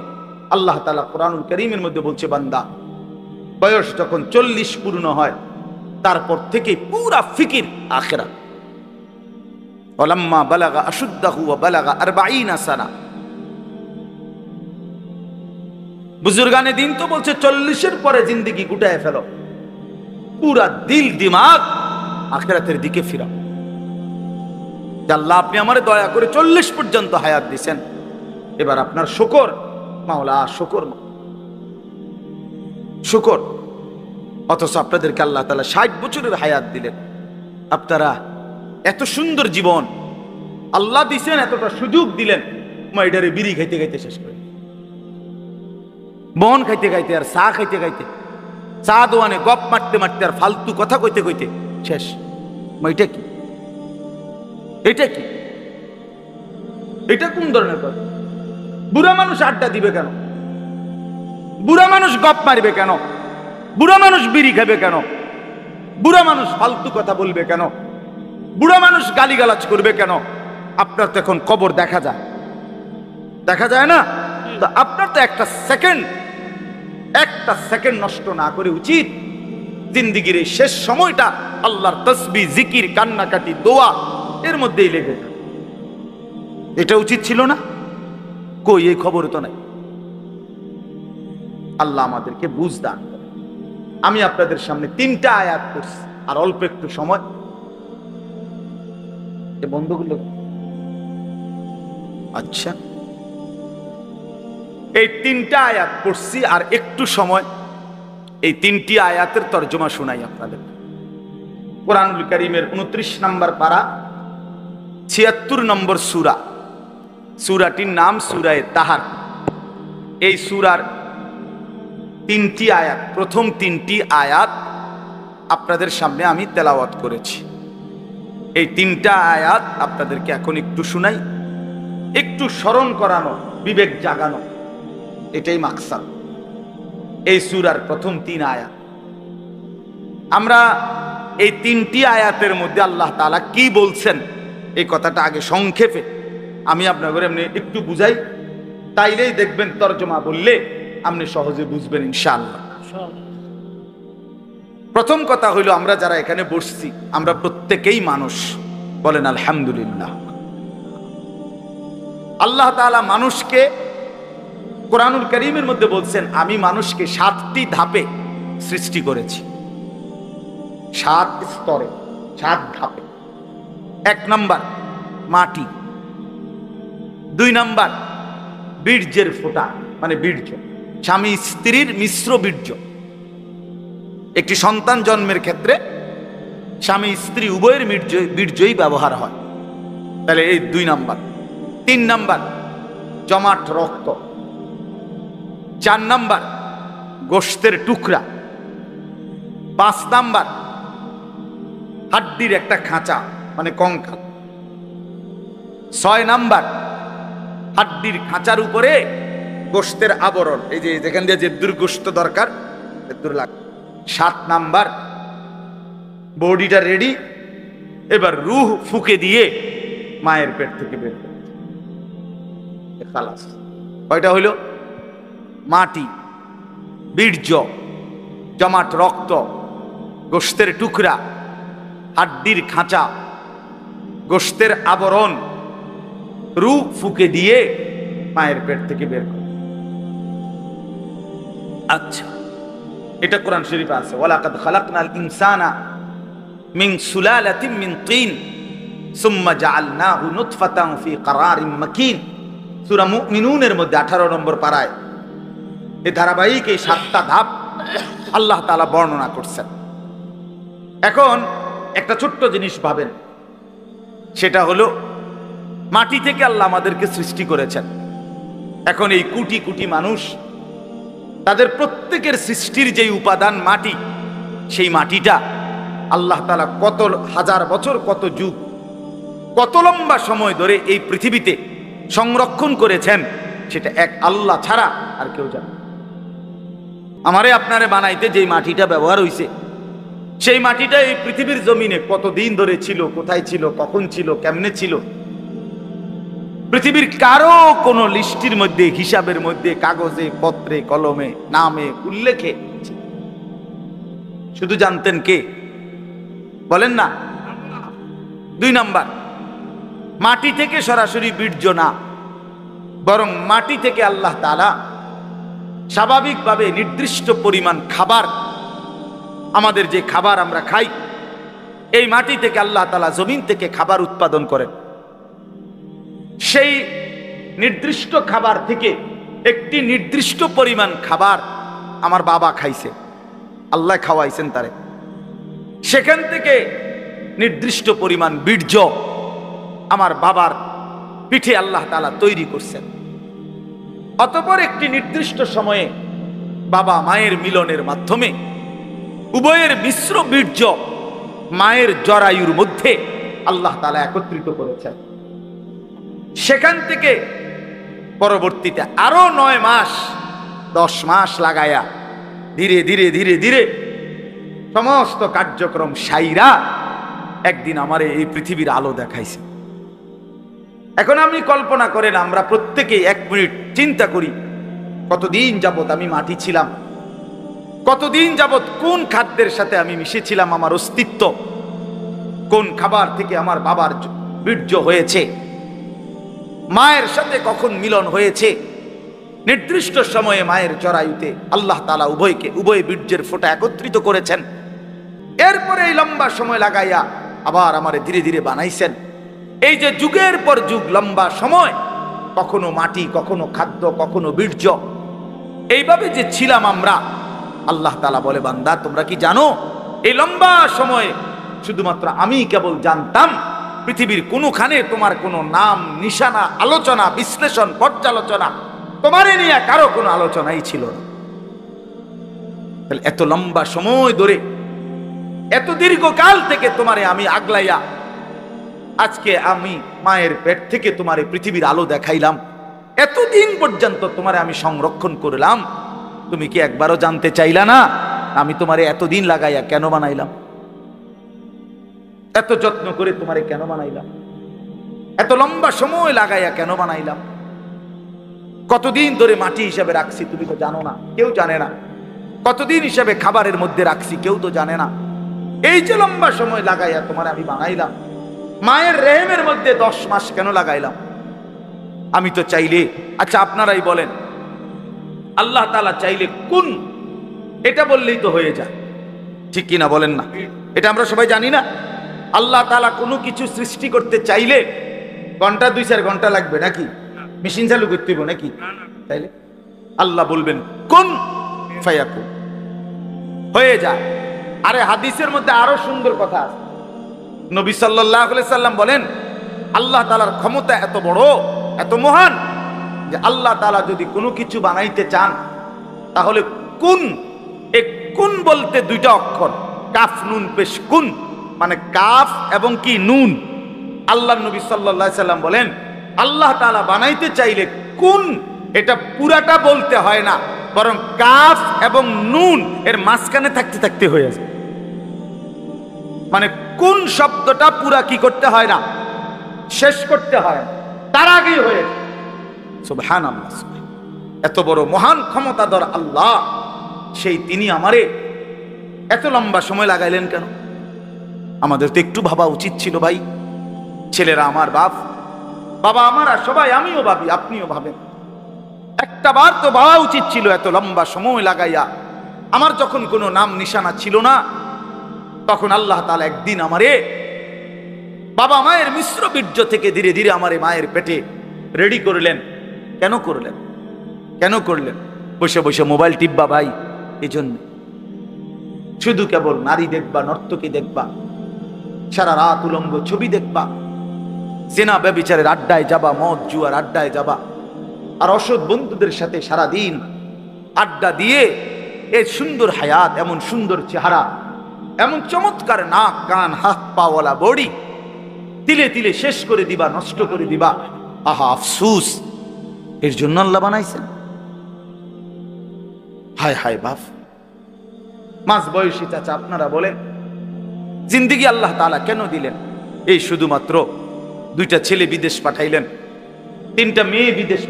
আল্লাহ তাআলা কোরআনুল কারীমের মধ্যে বলছে, বান্দা বয়স যখন 40 পূর্ণ হয় তারপর থেকে পুরা ফিকির আখিরাত। ওয়ালাম্মা বালাগা আশুদ্দাহু ওয়া বালাগা 40 সানা। বুজুর্গানে দিন তো বলছে 40-এর পরে জিন্দিগি গুটায় ফেলো, পুরা দিল দিমাগ আখিরাতের দিকে ফিরাও। আল্লাহ আপনি আমারে দয়া করে 40 পর্যন্ত হায়াত দিয়েছেন, এবার আপনার শুকর মাওলা, শুকর শুকর। অথচ আপনাদেরকে আল্লাহ তাআলা 60 বছরের হায়াত দিলেন, আপনারা এত সুন্দর জীবন আল্লাহ দিছেন, এতটা সুযোগ দিলেন, মাইডারে বিড়ি খাইতে খাইতে শেষ করে, বন খাইতে খাইতে আর চা খাইতে খাইতে, চা দোয়ানে গপ মারতে মারতে আর ফালতু কথা কইতে কইতে শেষ। এটা কি? এটা কি? এটা কোন ধরনের কথা? বুড়া মানুষ আড্ডা দিবে কেন? বুড়া মানুষ গপ মারবে কেন? বুড়া মানুষ বিড়ি খাবে কেন? বুড়া মানুষ ফালতু কথা বলবে কেন? বুড়া মানুষ গালিগালাজ করবে কেন? আপনার তো এখন কবর দেখা যায়, দেখা যায় না? তো আপনার তো একটা সেকেন্ড নষ্ট না করে উচিত জিন্দিগির এই শেষ সময়টা আল্লাহর তাসবিহ, জিকির, কান্নাকাটি, দোয়া এর মধ্যেই লেগে যায়। এটা উচিত ছিল না? কই, এই খবর তো নাই। আল্লাহ আমাদেরকে বুঝ দান করেন। আমি আপনাদের সামনে 3টা আয়াত পড়ছি, আর অল্প একটু সময়। বন্ধুগুলো আচ্ছা, এই 3টা আয়াত পড়ছি আর একটু সময়, এই 3টি আয়াতের তরজমা শোনাই আপনাদের। কোরআনুল কারীমের 29 নম্বর পারা, 76 নম্বর সূরা। সূরাটির নাম সূরা তাহার। এই সূরার 3টি আয়াত, প্রথম 3টি আয়াত আপনাদের সামনে আমি তেলাওয়াত করেছি। এই 3টা আয়াত আপনাদেরকে এখন একটু শুনাই, একটু স্মরণ করানো, বিবেক জাগানো, এটাই মাকসাদ এই সূরার প্রথম 3 আয়াত। আমরা এই 3টি আয়াতের মধ্যে আল্লাহ তাআলা কি বলছেন এই কথাটা আগে সংক্ষেপে আমি আপনাদের এমনি একটু বুঝাই, তাইলেই দেখবেন তরজমা বললে আপনি সহজে বুঝবেন ইনশাআল্লাহ। প্রথম কথা হইল, আমরা যারা এখানে বসছি আমরা প্রত্যেকেই মানুষ, বলেন আলহামদুলিল্লাহ। আল্লাহ তাআলা মানুষকে কোরআনুল কারীমের মধ্যে বলছেন, আমি মানুষকে 7টি ধাপে সৃষ্টি করেছি, 7 স্তরে, 7 ধাপে। 1 নাম্বার মাটি, 2 নাম্বার বীর্যের ফোঁটা, মানে বীর্য, স্বামী স্ত্রীর মিশ্র বীর্য। একটি সন্তান জন্মের ক্ষেত্রে স্বামী স্ত্রী উভয়ের বীর্যই ব্যবহার হয়, তাহলে এই 2 নাম্বার। 3 নাম্বার জমাট রক্ত। 4 নাম্বার গোশতের টুকরা। 5 নাম্বার হাড্ডির একটা খাঁচা, মানে কঙ্কাল। 6 নাম্বার হাড্ডির খাঁচার উপরে গোশতের আবরণ, এই যে যেখান দিয়ে যে দুর্গোশত দরকার লাগে। 7 নাম্বার বডিটা রেডি, এবার রূহ ফুঁকে দিয়ে মায়ের পেট থেকে বের করে খালাস। কয়টা হইল? মাটি, বীর্য, জমাট রক্ত, গোশতের টুকরা, হাড্ডির খাঁচা, গোশতের আবরণ, রূহ ফুঁকে দিয়ে মায়ের পেট থেকে বের করে। আচ্ছা, এটা কোরআন শরীফে আছে, ওয়ালাকাদ খালাকনাল ইনসানা মিন সুলালাতিন মিন তিন সুম্মা জাআলনাহু নুতফাতান ফি ক্বারারিন মাকিন। সূরা মুমিনুনের মধ্যে 18 নম্বর পারায় এই ধারাবাহিক এই 7টা ধাপ আল্লাহ তাআলা বর্ণনা করছেন। এখন একটা ছোট্ট জিনিস ভাবেন, সেটা হলো মাটি থেকে আল্লাহ আমাদেরকে সৃষ্টি করেছেন। এখন এই কোটি কোটি মানুষ, তাদের প্রত্যেকের সৃষ্টির যে উপাদান মাটি, সেই মাটিটা আল্লাহ তাআলা কত হাজার বছর, কত যুগ, কত লম্বা সময় ধরে এই পৃথিবীতে সংরক্ষণ করেছেন, সেটা এক আল্লাহ ছাড়া আর কেউ জানে না। আমারে আপনারে বানাইতে যেই মাটিটা ব্যবহার হইছে, সেই মাটিটা এই পৃথিবীর জমিনে কতদিন ধরে ছিল, কোথায় ছিল, কখন ছিল, কেমনে ছিল, পৃথিবীর কারো কোনো লিস্টির মধ্যে, হিসাবের মধ্যে, কাগজে, পত্রে, কলমে, নামে, উল্লেখে শুধু জানতেন কে? বলেন না। 2 নাম্বার, মাটি থেকে সরাসরি বীর্য না, বরং মাটি থেকে আল্লাহ তাআলা স্বাভাবিকভাবে নির্দিষ্ট পরিমাণ খাবার, আমাদের যে খাবার আমরা খাই, এই মাটি থেকে আল্লাহ তাআলা জমিন থেকে খাবার উৎপাদন করেন। সেই নির্দিষ্ট খাবার থেকে একটি নির্দিষ্ট পরিমাণ খাবার আমার বাবা খাইছে, আল্লাহ খাওয়াইছেন তারে, সেখান থেকে নির্দিষ্ট পরিমাণ বীর্য আমার বাবার পিঠে আল্লাহ তাআলা তৈরি করছেন। অতঃপর একটি নির্দিষ্ট সময়ে বাবা মায়ের মিলনের মাধ্যমে উভয়ের মিশ্র বীর্য মায়ের জরায়ুর মধ্যে আল্লাহ তাআলা একত্রিত করেছেন। সেখান থেকে পরবর্তীতে আরো 9 মাস 10 মাস লাগায়া ধীরে ধীরে ধীরে ধীরে সমস্ত কার্যক্রম সাইরা একদিন আমারে এই পৃথিবীর আলো দেখাইছে। এখন আপনি কল্পনা করেন, আমরা প্রত্যেকে 1 মিনিট চিন্তা করি, কতদিন যাবত আমি মাটি ছিলাম, কতদিন যাবত কোন খাদ্যের সাথে আমি মিশেছিলাম, আমার অস্তিত্ব কোন খাবার থেকে আমার বাবার বীর্য হয়েছে, মায়ের সাথে কখন মিলন হয়েছে, নির্দিষ্ট সময়ে মায়ের জরায়ুতে আল্লাহ তাআলা উভয় বীর্যের ফোঁটা একত্রিত করেছেন। এরপরে এই লম্বা সময় লাগাইয়া আবার আমারে ধীরে ধীরে বানাইছেন। এই যে যুগের পর যুগ লম্বা সময়, কখনো মাটি, কখনো খাদ্য, কখনো বীর্য, এইভাবে যে ছিলাম আমরা, আল্লাহ তাআলা বলে, বান্দা তোমরা কি জানো এই লম্বা সময় শুধুমাত্র আমি কেবল জানতাম, পৃথিবীর কোনোখানে তোমার কোনো নাম, নিশানা, আলোচনা, বিশ্লেষণ, পর্যালোচনা, তোমারে নিয়ে কারো কোনো আলোচনাই ছিল না। তাহলে এত লম্বা সময় ধরে, এত দীর্ঘকাল থেকে তোমারে আমি আগলাইয়া আজকে আমি মায়ের পেট থেকে তোমারে পৃথিবীর আলো দেখাইলাম, এতদিন পর্যন্ত তোমারে আমি সংরক্ষণ করলাম, তুমি কি একবারও জানতে চাইলা না আমি তোমারে এতদিন লাগাইয়া কেন বানাইলাম, এত যত্ন করে তোমারে কেন বানাইলাম, এত লম্বা সময় লাগাইয়া কেন বানাইলাম, কতদিন ধরে মাটি হিসাবে রাখছি তুমি তো জানো না, কেউ জানে না, কতদিন হিসাবে খাবারের মধ্যে রাখছি কেউ তো জানে না। এই যে লম্বা সময় লাগাইয়া তোমার আমি বানাইলাম, মায়ের রেহেমের মধ্যে 10 মাস কেন লাগাইলাম, আমি তো চাইলে, আচ্ছা আপনারাই বলেন, আল্লাহ তাআলা চাইলে কুন এটা বললেই তো হয়ে যায়, ঠিক কিনা বলেন না? এটা আমরা সবাই জানি না। আল্লাহ তাআলা কোনো কিছু সৃষ্টি করতে চাইলে ঘন্টা 2-4 ঘন্টা লাগবে নাকি? মেশিন চালু করতে হবে নাকি? তাইলে আল্লাহ বলবেন কুন ফায়াকুন, হয়ে যায়। আরে হাদিসের মধ্যে আরো সুন্দর কথা আছে। নবী সাল্লাল্লাহু আলাইহি সাল্লাম বলেন, আল্লাহ তাআলার ক্ষমতা এত বড়, এত মহান যে আল্লাহ তাআলা যদি কোনো কিছু বানাইতে চান তাহলে কুন, এই কুন বলতে দুইটা অক্ষর, কাফ নুন পেশ, কুন মানে কাফ এবং কি নুন। আল্লাহ নবী সাল্লাল্লাহু আলাইহি সাল্লাম বলেন, আল্লাহ তাআলা বানাইতে চাইলে কুন এটা পুরাটা বলতে হয় না, বরং কাফ এবং নুন এর মাঝখানে থাকতে থাকতে হয়ে যায়। মানে কোন শব্দটা পুরা কি করতে হয় না, শেষ করতে হয় না, তার আগেই হয়ে যায়। সুবহানাল্লাহ। এত বড় মহান ক্ষমতাধর আল্লাহ, সেই তিনি আমারে এত লম্বা সময় লাগাইলেন কেন? আমাদের তো একটু ভাবা উচিত ছিল ভাই। ছেলেরা আমার বাপ, বাবা আমার, আর সবাই, আমিও ভাবি, আপনিও ভাবেন, একটা বার তো ভাবা উচিত ছিল এত লম্বা সময় লাগাইয়া। আমার যখন কোনো নাম নিশানা ছিল না, তখন আল্লাহ তাআলা একদিন আমারে বাবা মায়ের মিশ্র বীর্য থেকে ধীরে ধীরে আমারে মায়ের পেটে রেডি করলেন। কেন করলেন? কেন করলেন? বসে বসে মোবাইল টিপবা ভাই? এই জন্য। শুধু কেবল নারী দেখবা, নর্তকী দেখবা, সারা রাত উলঙ্গ ছবি দেখবা, জেনা ব্যভিচারের আড্ডায় যাবা, মদ জুয়ার আড্ডায় যাবা, আর অসৎ বন্ধুদের সাথে সারা দিন আড্ডা দিয়ে এই সুন্দর হায়াত, এমন সুন্দর চেহারা, এমন চমৎকার নাক কান হাত পাওয়ালা বডি তিলে তিলে শেষ করে দিবা, নষ্ট করে দিবা। আহা আফসুস, এর জন্য আল্লাহ বানাইছেন? হায় হায় বাপ। মাঝ বয়সী চাচা আপনারা বলেন, জিন্দেগি আল্লাহ তাআলা কেন দিলেন? এই শুধুমাত্র 2টা ছেলে বিদেশ পাঠাইলেন, 3টা মেয়ে বিদেশ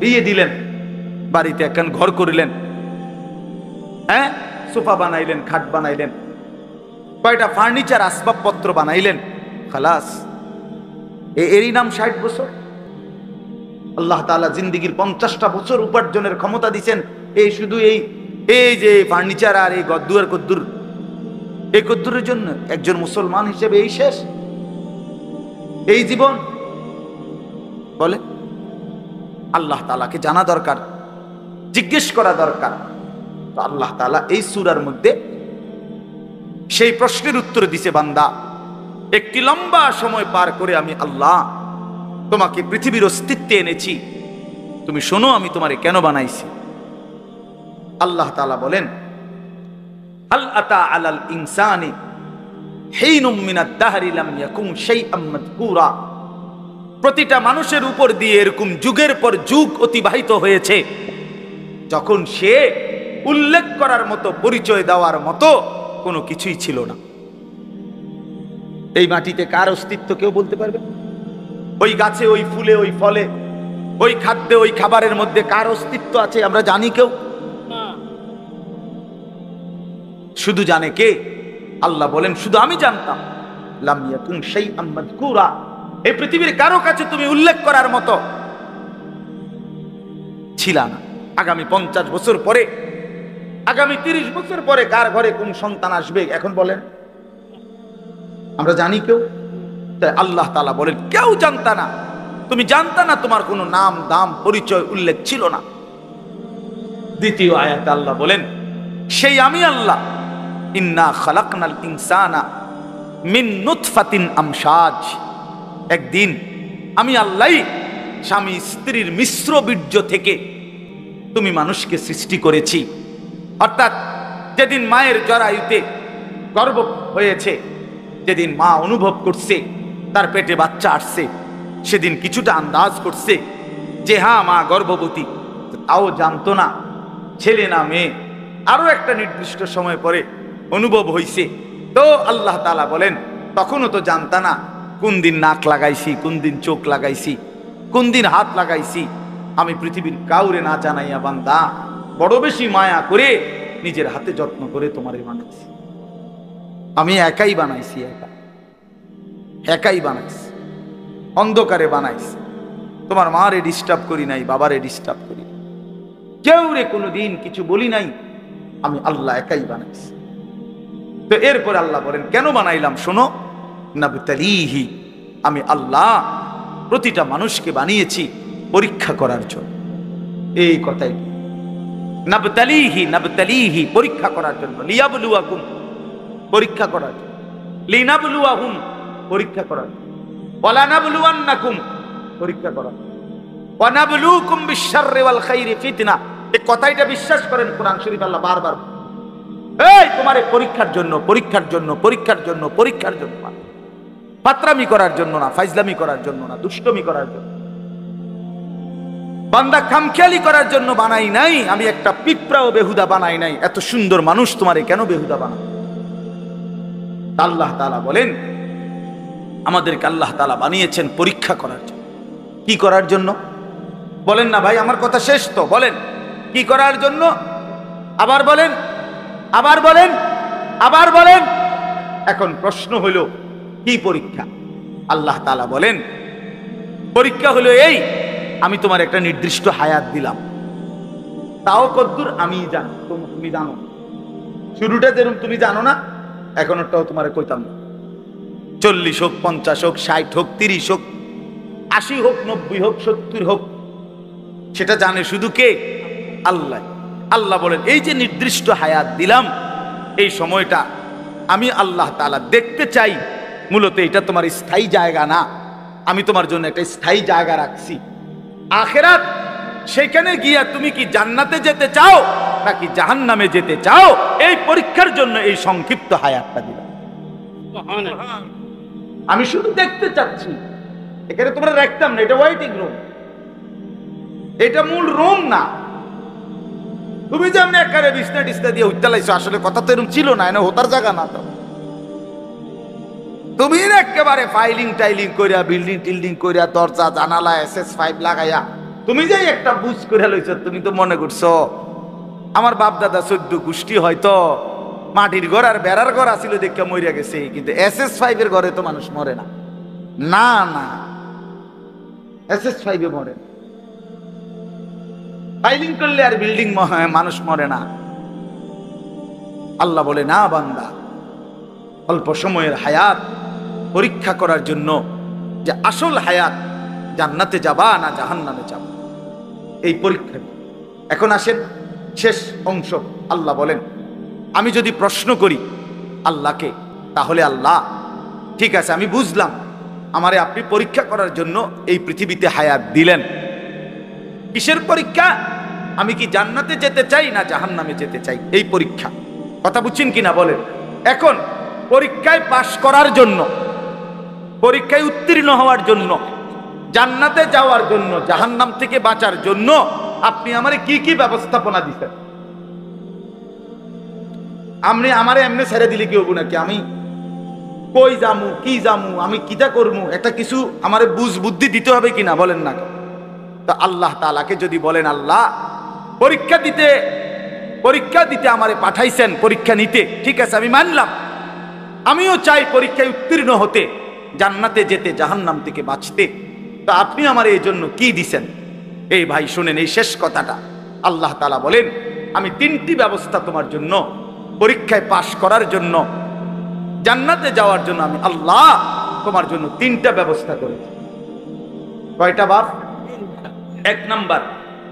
বিয়ে দিলেন, বাড়িতে একখান ঘর করিলেন, হ্যাঁ সোফা বানাইলেন, খাট বানাইলেন, কয়টা ফার্নিচার আসবাবপত্র বানাইলেন, খালাস। এরই নাম 60 বছর? আল্লাহ তাআলা জিন্দেগির 50টা বছর উপার্জনের ক্ষমতা দিছেন এই শুধু এই যে ফার্নিচার আর এই গদ্দুর কদ্দুর, এই কদ্দুরের জন্য। একজন মুসলমান হিসেবে এই শেষ, এই জীবন? বলে আল্লাহ তাআলাকে জানা দরকার, জিজ্ঞেস করা দরকার। তো আল্লাহ তাআলা এই সূরার মধ্যে সেই প্রশ্নের উত্তর দিছে, বান্দা একটি লম্বা সময় পার করে আমি আল্লাহ তোমাকে পৃথিবীর অস্তিত্বে এনেছি, তুমি শোনো আমি তোমারে কেন বানাইছি। আল্লাহ তাআলা বলেন, হাল আতা আলাল ইনসানি হিনুম মিনাদ দাহরি লাম ইয়াকুন শাইআম মাযকুরা। প্রতিটা মানুষের উপর দিয়ে এরকম যুগের পর যুগ অতিবাহিত হয়েছে যখন সে উল্লেখ করার মতো, পরিচয় দেওয়ার মতো কোনো কিছুই ছিল না। এই মাটিতে কার অস্তিত্ব কেউ বলতে পারবে? ওই গাছে, ওই ফুলে, ওই ফলে, ওই খাদ্যে, ওই খাবারের মধ্যে কার অস্তিত্ব আছে আমরা জানি কেউ? শুধু জানে কে? আল্লাহ বলেন শুধু আমি জানতাম। লাম ইয়াকুন শাইআম মাযকুরা, এই পৃথিবীর কারো কাছে তুমি উল্লেখ করার মতো ছিল না। আগামী 50 বছর পরে, আগামী 30 বছর পরে কার ঘরে কোন সন্তান আসবে এখন বলেন? আমরা জানি কেউ? তাই আল্লাহ তাআলা বলেন কেউ জানতা না, তুমি জানতা না, তোমার কোনো নাম দাম পরিচয় উল্লেখ ছিল না। দ্বিতীয় আয়াতে আল্লাহ বলেন সেই আমি আল্লাহ, ইন্না খালাকনাল ইনসানা মিন নুতফাতিন আমশাজ। একদিন আমি আল্লাহ স্বামী স্ত্রীর মিশ্র বীর্য থেকে তুমি মানুষকে সৃষ্টি করেছি। অর্থাৎ যেদিন মায়ের জরায়ুতে গর্ভ হয়েছে, যেদিন মা অনুভব করছে তার পেটে বাচ্চা আসছে, সেদিন কিছুটা আন্দাজ করছে যে হ্যাঁ মা গর্ভবতী, তাও জানতো না ছেলে না মেয়ে। আরো একটা নির্দিষ্ট সময় পরে অনুভব হইছে। তো আল্লাহ তাআলা বলেন তখনও তো জানতা না কোন দিন নাক লাগাইছি, কোন দিন চোখ লাগাইছি, কোন দিন হাত লাগাইছি। আমি পৃথিবীর কাউরে না জানাইয়া বান্দা বড় বেশি মায়া করে নিজের হাতে যত্ন করে তোমারে বানাইছি। আমি একাই বানাইছি, একাই বানাইছি, অন্ধকারে বানাইছি, তোমার মারে ডিস্টার্ব করি নাই, বাবারে ডিস্টার্ব করি, কেউ রে কোনোদিন কিছু বলি নাই, আমি আল্লাহ একাই বানাইছি। তো এরপর আল্লাহ বলেন কেন বানাইলাম শোনো, নাবতালিহি, আমি আল্লাহ প্রতিটা মানুষকে বানিয়েছি পরীক্ষা করার জন্য। এই কথাই নাবতালিহি, নাবতালিহি পরীক্ষা করার জন্য, লিয়াবলুয়াকুম পরীক্ষা করার জন্য, লিনাবলুয়াহুম পরীক্ষা করার জন্য, ওয়ালা নাবলুয়ান্নাকুম পরীক্ষা করার জন্য, ওয়া নাবলুকুম বিশ-শাররি ওয়াল খাইরি ফিতনা। এই কথাটা বিশ্বাস করেন, কোরআন শরীফ আল্লাহ বারবার এই তোমারে পরীক্ষার জন্য, পরীক্ষার জন্য, পরীক্ষার জন্য, পরীক্ষার জন্য, ফাতরামি করার জন্য না, ফাইজলামি করার জন্য না, দুষ্টমি করার জন্য। বান্দা খামখেয়ালি করার জন্য বানাই নাই, আমি একটা পিঁপড়াও বেহুদা বানাই নাই। এত সুন্দর মানুষ তোমারে কেন বেহুদা বানাই? আল্লাহ তাআলা বলেন আমাদেরকে আল্লাহ তাআলা বানিয়েছেন পরীক্ষা করার জন্য। কি করার জন্য বলেন না ভাই? আমার কথা শেষ তো, বলেন কি করার জন্য? আবার বলেন, আবার বলেন, আবার বলেন। এখন প্রশ্ন হলো কি পরীক্ষা? আল্লাহ তাআলা বলেন পরীক্ষা হলো এই, আমি তোমার একটা নির্দিষ্ট হায়াত দিলাম, তাও কদ্দুর আমি জানি, তুমি জানো। শুরুটা যেরকম তুমি জানো না, এখনটাও তোমার কইতাম না। 40 হোক, 50 হোক, 60 হোক, 30 হোক, 80 হোক, 90 হোক, 70 হোক, সেটা জানে শুধু কে? আল্লাহ। আল্লাহ বলেন এই যে নির্দিষ্ট হায়াত দিলাম, এই সময়টা আমি আল্লাহ তাআলা দেখতে চাই। মূলত এটা তোমার স্থায়ী জায়গা না, আমি তোমার জন্য একটা স্থায়ী জায়গা রাখছি আখিরাত। সেখানে গিয়া তুমি কি জান্নাতে যেতে চাও নাকি জাহান্নামে যেতে চাও, এই পরীক্ষার জন্য এই সংক্ষিপ্ত হায়াতটা দিলাম। আমি শুধু দেখতে চাচ্ছি। এখানে তোমরা রাখতাম না, এটা ওয়েটিং রুম, এটা মূল রুম না। তুমি যে আমি একারে বিছনা টিছনা দিয়ে উঠতে লাইছো, আসলে কথা তো এরকম ছিল না, এনে হোতার জায়গা না তো। তুমি একেবারে ফাইলিং টাইলিং করিয়া, বিল্ডিং টিল্ডিং করিয়া, দরজা জানালা SS5 লাগাইয়া তুমি যে একটা বুঝ করে লইছো, তুমি তো মনে করছো আমার বাপ দাদা 14 গোষ্ঠী হয়তো মাটির ঘর আর বেড়ার ঘর আসিল দেখে মরিয়া গেছে, কিন্তু SS5 এর ঘরে তো মানুষ মরে না। না না, SS5 এ মরে, ফাইলিং করলে আর বিল্ডিং মানুষ মরে না। আল্লাহ বলে না বান্দা, অল্প সময়ের হায়াত পরীক্ষা করার জন্য, যে আসল হায়াত জান্নাতে যাবা না জাহান্নামে যাবা, এই পরীক্ষা। এখন আসেন শেষ অংশ। আল্লাহ বলেন আমি যদি প্রশ্ন করি আল্লাহকে, তাহলে আল্লাহ ঠিক আছে আমি বুঝলাম, আমারে আপনি পরীক্ষা করার জন্য এই পৃথিবীতে হায়াত দিলেন। কিসের পরীক্ষা? আমি কি জান্নাতে যেতে চাই না জাহান্নামে যেতে চাই, এই পরীক্ষা। কথা বুঝছেন কিনা বলেন? এখন পরীক্ষায় পাশ করার জন্য, পরীক্ষায় উত্তীর্ণ হওয়ার জন্য, জান্নাতে যাওয়ার জন্য, জাহান্নাম থেকে বাঁচার জন্য আপনি আমারে কি কি ব্যবস্থাপনা দিচ্ছেন? আপনি আমারে এমনি ছেড়ে দিলে কি হবো নাকি? আমি কই যামু, কি যামু, আমি কিটা করবো, একটা কিছু আমারে বুঝ বুদ্ধি দিতে হবে কিনা বলেন না? তো আল্লাহ তাআলাকে যদি বলেন আল্লাহ পরীক্ষা দিতে আমারে পাঠাইছেন, পরীক্ষা নিতে, ঠিক আছে আমি মানলাম, আমিও চাই পরীক্ষায় উত্তীর্ণ হতে, জান্নাতে যেতে, জাহান্নাম থেকে বাঁচতে। তো আপনি আমার এই জন্য কি দিছেন? এই ভাই শুনেন এই শেষ কথাটা। আল্লাহ তাআলা বলেন আমি 3টি ব্যবস্থা তোমার জন্য, পরীক্ষায় পাশ করার জন্য, জান্নাতে যাওয়ার জন্য আমি আল্লাহ তোমার জন্য 3টা ব্যবস্থা করেছি। কয়টা বাপ? 1 নাম্বার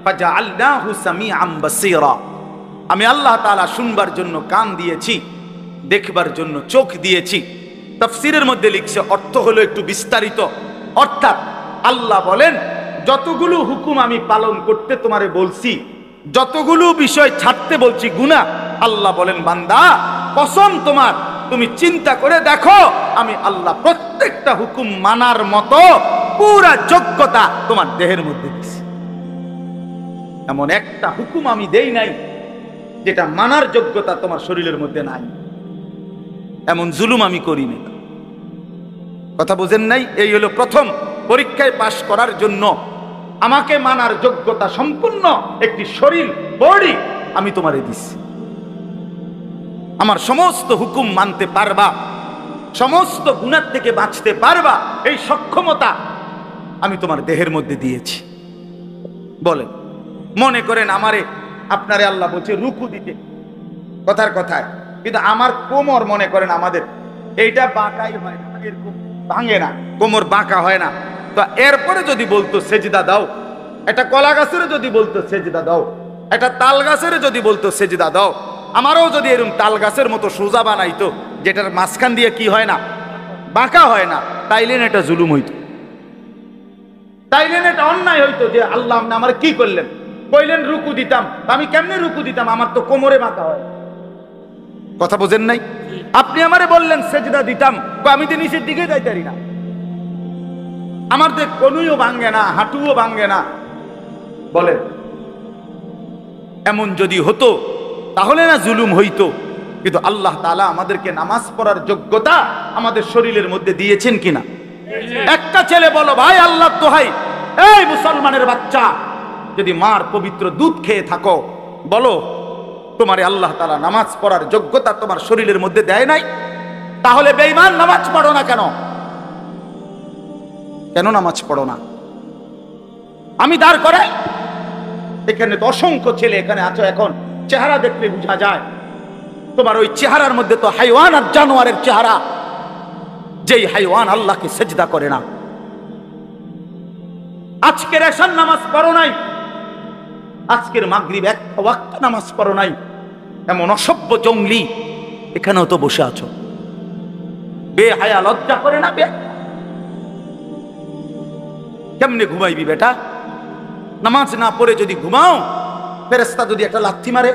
ফাজআলনাহু সামিআম বাসীরা, আমি আল্লাহ তাআলা শুনবার জন্য কান দিয়েছি, দেখবার জন্য চোখ দিয়েছি। তাফসীরের মধ্যে লিখছে অর্থ হলো একটু বিস্তারিত, অর্থাৎ আল্লাহ বলেন যতগুলো হুকুম আমি পালন করতে তোমারে বলছি, যতগুলো বিষয় ছাড়তে বলছি গুনাহ, আল্লাহ বলেন বান্দা কসম তোমার, তুমি চিন্তা করে দেখো আমি আল্লাহ প্রত্যেকটা হুকুম মানার মতো পুরা যোগ্যতা তোমার দেহের মধ্যে দিয়েছি। এমন একটা হুকুম আমি দেই নাই যেটা মানার যোগ্যতা তোমার শরীরের মধ্যে নাই, এমন জুলুম আমি করি না। কথা বুঝেন নাই? এই হলো প্রথম, পরীক্ষায় পাশ করার জন্য আমাকে মানার যোগ্যতা সম্পূর্ণ একটি শরীর, বডি আমি তোমারে দিচ্ছি। আমার সমস্ত হুকুম মানতে পারবা, সমস্ত গুনাহ থেকে বাঁচতে পারবা, এই সক্ষমতা আমি তোমার দেহের মধ্যে দিয়েছি। বলেন, মনে করেন আমারে আপনারে আল্লাহ বলছে রুকু দিতে, কথার কথায়, কিন্তু আমার কোমর মনে করেন আমাদের এইটা বাঁকাই হয় না, এরকম ভাঙে না, কোমর বাঁকা হয় না। তো এরপরে যদি বলতো সেজদা দাও, একটা কলা গাছের যদি বলতো সেজদা দাও, একটা তাল গাছের যদি বলতো সেজদা দাও, আমারও যদি এরকম তাল গাছের মতো সোজা বানাইতো, যেটার মাঝখান দিয়ে কি হয় না, বাঁকা হয় না, তাইলেন এটা জুলুম হইতো, তাইলেন এটা অন্যায় হইতো। যে আল্লাহ আপনি আমার কি করলেন, কইলেন রুকু দিতাম, আমি কেমনে রুকু দিতাম, আমার তো কোমরে বাঁকা হয়। কথা বোঝেন নাই? আপনি আমারে বললেন সেজদা দিতাম, আমি তো নিচের দিকে যাইতারি না, আমার তো কোনুইও ভাঙ্গে না, হাঁটুও ভাঙ্গে না। বলেন, এমন যদি হতো তাহলে না জুলুম হইতো। কিন্তু আল্লাহ তাআলা আমাদেরকে নামাজ পড়ার যোগ্যতা আমাদের শরীরের মধ্যে দিয়েছেন কিনা? একটা ছেলে বলো, ভাই আল্লাহ দোহাই, এই মুসলমানের বাচ্চা, যদি মার পবিত্র দুধ খেয়ে থাকো, বলো তোমারে আল্লাহ তাআলা নামাজ পড়ার যোগ্যতা তোমার শরীরের মধ্যে দেয় নাই? তাহলে বেঈমান নামাজ পড়ো না কেন? কেন নামাজ পড়ো না? আমি দাঁড় করাই, এখানে তো অসংখ্য ছেলে এখানে আছো, এখন চেহারা দেখলে বোঝা যায় তোমার ওই চেহারার মধ্যে তো হাইওয়ান আর জানোয়ারের চেহারা। যেই হাইওয়ান আল্লাহকে সেজদা করে না। আজকের এশার নামাজ পড়ো নাই, আজকের মাগরিব এক ওয়াক্ত নামাজ পড়ো নাই, এমন অসভ্য জঙ্গলি এখানেও তো বসে আছো। বেহায়া, লজ্জা করে না? কেমনে ঘুমাইবি বেটা? নামাজ না পড়ে যদি ঘুমাও, ফেরেশতা যদি একটা লাথি মারে,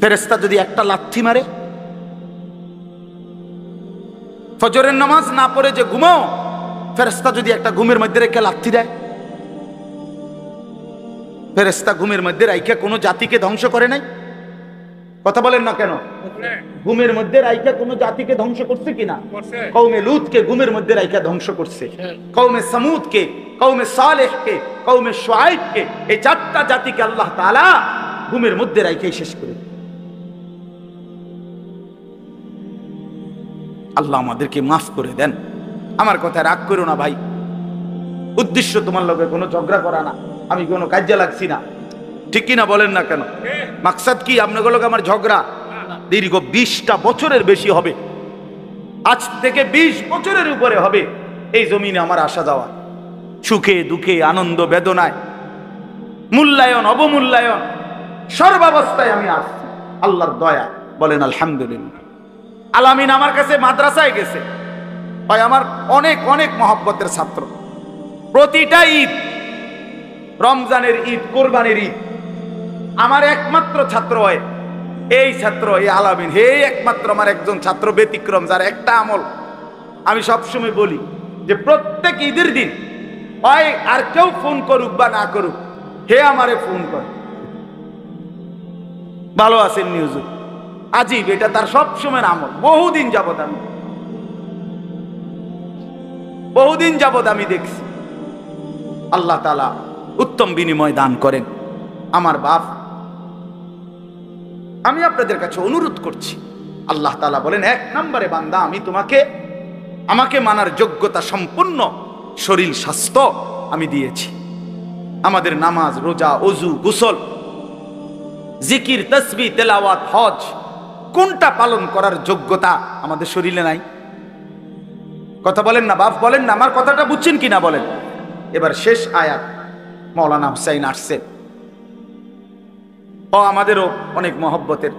ফেরেশতা যদি একটা লাথি মারে, ফজরের নামাজ না পড়ে যে ঘুমাও, ফেরেশতা যদি একটা ঘুমের মধ্যে রেখে লাথি দেয়, ফেরেশতা ঘুমের মধ্যে রাইখা কোনো জাতিকে ধ্বংস করে নাই? কথা বলেন না কেন? ঘুমের মধ্যে রাইখা কোনো জাতিকে ধ্বংস করছে কিনা? কওমে লূতকে ঘুমের মধ্যে রাইখা ধ্বংস করছে, কওমে সামুদকে, কওমে সালেহকে, কওমে শুআইবকে, এই চারটা জাতিকে আল্লাহ তাআলা ঘুমের মধ্যে রাইখাই শেষ করে। আল্লাহ আমাদেরকে মাফ করে দেন। আমার কথা রাগ করো না ভাই, উদ্দেশ্য তোমার লগে কোনো ঝগড়া করা না, আমি কোনো কাজে লাগছি না, ঠিক কিনা বলেন না কেন? মাকসাদ কি আপনাদের লগে আমার ঝগড়া? দীর্ঘ 20টা বছরের বেশি হবে, আজ থেকে 20 বছরের উপরে হবে এই জমিনে আমার আসা যাওয়া, সুখে দুঃখে আনন্দ বেদনায়, মূল্যায়ন অবমূল্যায়ন, সর্বাবস্থায় আমি আসছি আল্লাহর দয়া। বলেন আলহামদুলিল্লাহ। আলামিন আমার কাছে মাদ্রাসায় গেছে, ভাই আমার অনেক অনেক মহব্বতের ছাত্র। প্রতিটা ঈদ, রমজানের ঈদ, কোরবানির ঈদ, আমার একমাত্র ছাত্র হয় এই ছাত্র, এই আলামিন, হে একমাত্র আমার একজন ছাত্র ব্যতিক্রম, যার একটা আমল আমি সবসময় বলি যে প্রত্যেক ঈদের দিন হয় আর কেউ ফোন করুক বা না করুক, হে আমারে ফোন করে, ভালো আছেন নিউজ, আজীব, এটা তার সবসময় আমল। বহুদিন যাবত আমি দেখছি। আল্লাহ তাআলা উত্তম বিনিময় দান করেন। আমার বাপ, আমি আপনাদের কাছে অনুরোধ করছি, আল্লাহ তাআলা বলেন, 1 নম্বরে বান্দা, আমি আমাকে মানার যোগ্যতা সম্পূর্ণ শরীর স্বাস্থ্য আমি দিয়েছি। আমাদের নামাজ, রোজা, ওযু, গোসল, জিকির, তাসবিহ, তেলাওয়াত, হজ, কোনটা পালন করার যোগ্যতা আমাদের শরীরে নাই? কথা বলেন না বাপ, বলেন না, আমার কথাটা বুঝছেন কিনা বলেন। এবার শেষ আয়াত, মাওলানা হুসাইন আসছে, ও আমাদেরও অনেক মহব্বতের,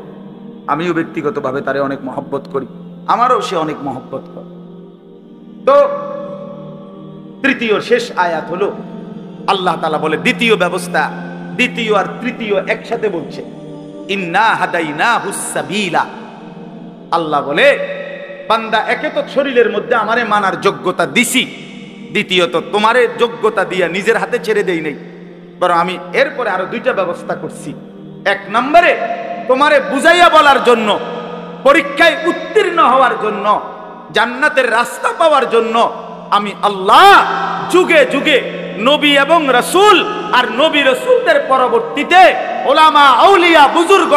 আমিও ব্যক্তিগতভাবে তারে অনেক মহব্বত করি, আমারও সে অনেক মহব্বত করে। তো তৃতীয় শেষ আয়াত হলো, আল্লাহ তাআলা বলে, দ্বিতীয় ব্যবস্থা, দ্বিতীয় আর তৃতীয় একসাথে বলছে, ইন্না হাদাইনাহুস সাবিলা। আল্লাহ বলে, বান্দা, একে তো শরীরের মধ্যে আমারে মানার যোগ্যতা দিছি, দ্বিতীয়ত তোমারে যোগ্যতা দিয়া নিজের হাতে ছেড়ে দেই নাই, বরং আমি এরপরে আরো 2টা ব্যবস্থা করছি। 1 নম্বরে তোমারে বুঝাইয়া বলার জন্য, পরীক্ষায় উত্তীর্ণ হওয়ার জন্য, জান্নাতের রাস্তা পাওয়ার জন্য আমি আল্লাহ যুগে যুগে নবী এবং রাসূল আর নবী রাসূলদের পরবর্তীতে ওলামা, আউলিয়া, বুজুর্গ,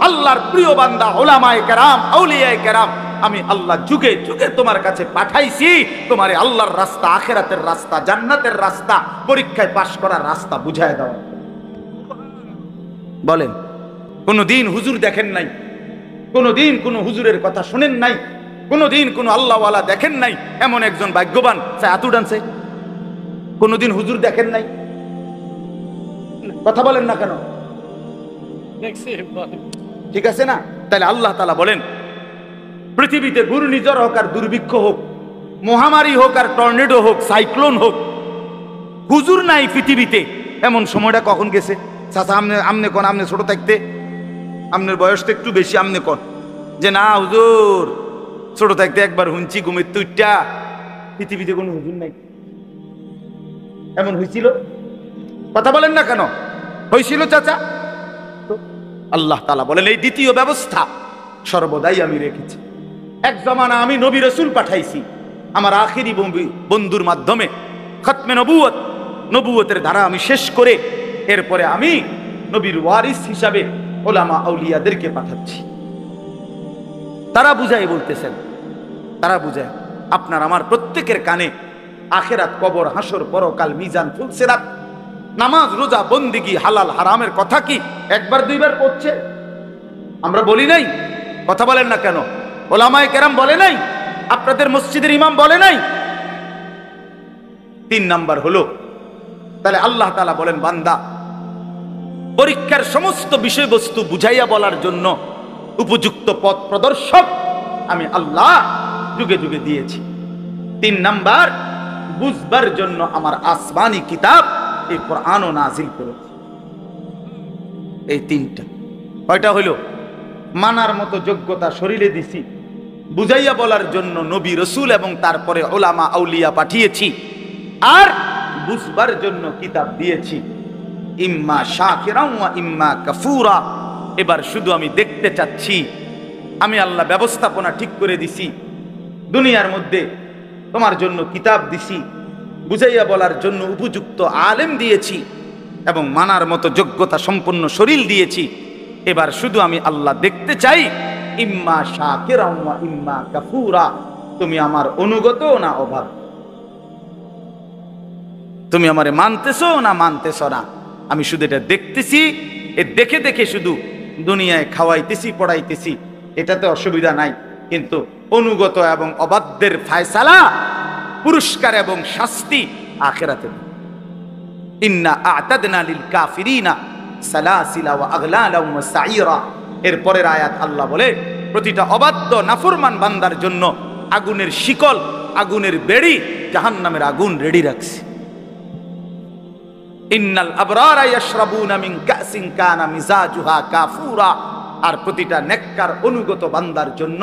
আল্লাহর প্রিয় বান্দা, ওলামায়ে কেরাম, আউলিয়ায়ে কেরাম, আমি আল্লাহ যুগে যুগে তোমার কাছে পাঠাইছি তোমার আল্লাহর রাস্তা, আখিরাতের রাস্তা, জান্নাতের রাস্তা, পরীক্ষায় পাশ করার রাস্তা বুঝায় দাও। বলেন, কোনদিন হুজুর দেখেন নাই? কোনদিন কোন হুজুরের কথা শুনেন নাই? কোনদিন কোন আল্লাহওয়ালা দেখেন নাই? এমন একজন ভাগ্যবান আতু ডানছে? কোনদিন হুজুর দেখেন নাই? কথা বলেন না কেন? ঠিক আছে না? তাহলে আল্লাহ তাআলা বলেন, পৃথিবীতে ঘূর্ণিঝড় হোক আর দুর্ভিক্ষ হোক, মহামারী হোক আর টর্নেডো হোক, সাইক্লোন হোক, হুজুর নাই পৃথিবীতে, এমন সময়টা কখন গেছে? চাচা আমনে কোন, আমনে ছোট থাকতে, আমনের বয়স তো একটু বেশি, আমনে কোন যে না হুজুর ছোট থাকতে একবার হুঁচি ঘুমের তুইটা, পৃথিবীতে কোনো হুজুর নাই। এমন হয়েছিল? কথা বলেন না কেন? হয়েছিল চাচা? আল্লাহ তাআলা বলেন, এই দ্বিতীয় ব্যবস্থা সর্বদাই আমি রেখেছি। এক জমানা আমি নবী রাসূল পাঠাইছি আমার আখিরি বন্ধুর মাধ্যমে, খতমে নবুয়ত, নবুয়তের ধারা আমি শেষ করে এরপরে আমি নবীর ওয়ারিস হিসাবে ওলামা আউলিয়াদেরকে পাঠাচ্ছি। তারা বুঝাই বলতেছেন, তারা বুঝায়। আপনার আমার প্রত্যেকের কানে আখিরাত, কবর, হাসর, পরকাল, মিজান, ফুলসিরাত, নামাজ, রোজা, বন্দেগী, হালাল হারামের কথা কি একবার দুইবার পড়ছে? আমরা বলি নাই? কথা বলেন না কেন? ওলামায়ে কেরাম বলে নাই? আপনাদের মসজিদের ইমাম বলে নাই? 3 নাম্বার হলো, তাহলে আল্লাহ তাআলা বলেন, বান্দা পরীক্ষার সমস্ত বিষয়বস্তু বুঝাইয়া বলার জন্য উপযুক্ত পথ প্রদর্শক আমি আল্লাহ যুগে যুগে দিয়েছি। 3 নাম্বার, বুঝবার জন্য আমার আসমানি কিতাব এই কোরআনও নাজিল করেছি। এই 3টা কয়টা হইল? মানার মতো যোগ্যতা শরীরে দিছি, বুঝাইয়া বলার জন্য নবী রাসূল এবং তারপরে উলামা আউলিয়া পাঠিয়েছি, আর বুঝবার জন্য কিতাব দিয়েছি। ইম্মা শাকিরান ওয়া ইম্মা কাফুরা। এবার শুধু আমি দেখতে চাচ্ছি, আমি আল্লাহ ব্যবস্থাপনা ঠিক করে দিছি, দুনিয়ার মধ্যে তোমার জন্য কিতাব দিছি, বুঝাইয়া বলার জন্য উপযুক্ত আলেম দিয়েছি এবং মানার মতো যোগ্যতা সম্পন্ন শরীর দিয়েছি। এবার শুধু আমি আল্লাহ দেখতে চাই, ইম্মা শাকিরান ওয়া ইম্মা কাফুরা, তুমি আমার অনুগত না অবাধ্য, তুমি আমারে মানতেছো না মানতেছো না। আমি শুধু এটা দেখতেছি, এ দেখে দেখে শুধু দুনিয়ায় খাওয়াইতেছি, পড়াইতেছি, এটাতে অসুবিধা নাই, কিন্তু অনুগত এবং অবাধ্যের ফায়সালা, পুরস্কার এবং শাস্তি আখিরাতে। ইন্না আ'তাদনা লিল কাফিরিনা সালাসিলা ওয়া আগলালা ওয়া সাইরা। এর পরের আয়াত আল্লাহ বলে, প্রতিটা অবাধ্য নাফরমান বান্দার জন্য আগুনের শিকল, আগুনের বেড়ি, জাহান্নামের আগুন রেডি রাখছি। ইন্নাল আবরারা ইয়াশরাবুনা মিন কাসিন কানা মিজাজুহা কাফুরা। আর প্রতিটা নেককার অনুগত বান্দার জন্য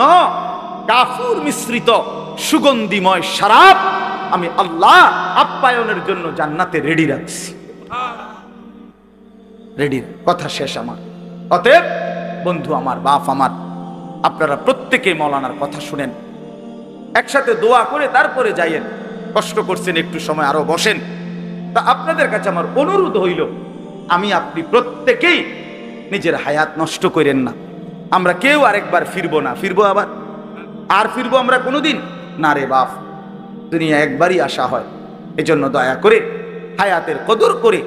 কাফুর মিশ্রিত সুগন্ধিময় শরাব আমি আল্লাহ আপ্যায়নের জন্য জান্নাতে রেডি রাখছি। রেডি, কথা শেষ আমার। অতএব বন্ধু আমার, বাপ আমার, আপনারা প্রত্যেকে মাওলানার কথা শুনেন, একসাথে দোয়া করে তারপরে যাইয়েন। কষ্ট করছেন, একটু সময় আরো বসেন। তা আপনাদের কাছে আমার অনুরোধ হইল, আমি আপনি প্রত্যেকেই নিজের হায়াত নষ্ট করেন না। আমরা কেউ আরেকবার ফিরবো না। ফিরবো আবার? আর ফিরবো আমরা কোনোদিন না রে বাপ, দুনিয়া একবারই আসা হয়। এজন্য দয়া করে হায়াতের কদর করে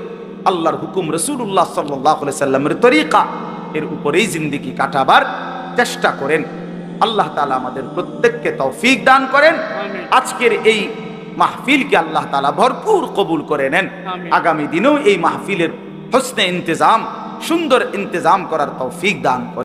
আল্লাহর হুকুম, রাসূলুল্লাহ সাল্লাল্লাহু আলাইহি সাল্লামের তরিকা, এর উপরেই জিন্দেগি কাটাবার চেষ্টা করেন। আল্লাহ তাআলা আমাদের প্রত্যেককে তৌফিক দান করেন। আজকের এই মাহফিলকে আল্লাহ তাআলা ভরপুর কবুল করে নেন। আগামী দিনেও এই মাহফিলের হোসনে ইন্তেজাম, সুন্দর ইন্তেজাম করার তৌফিক দান করেন।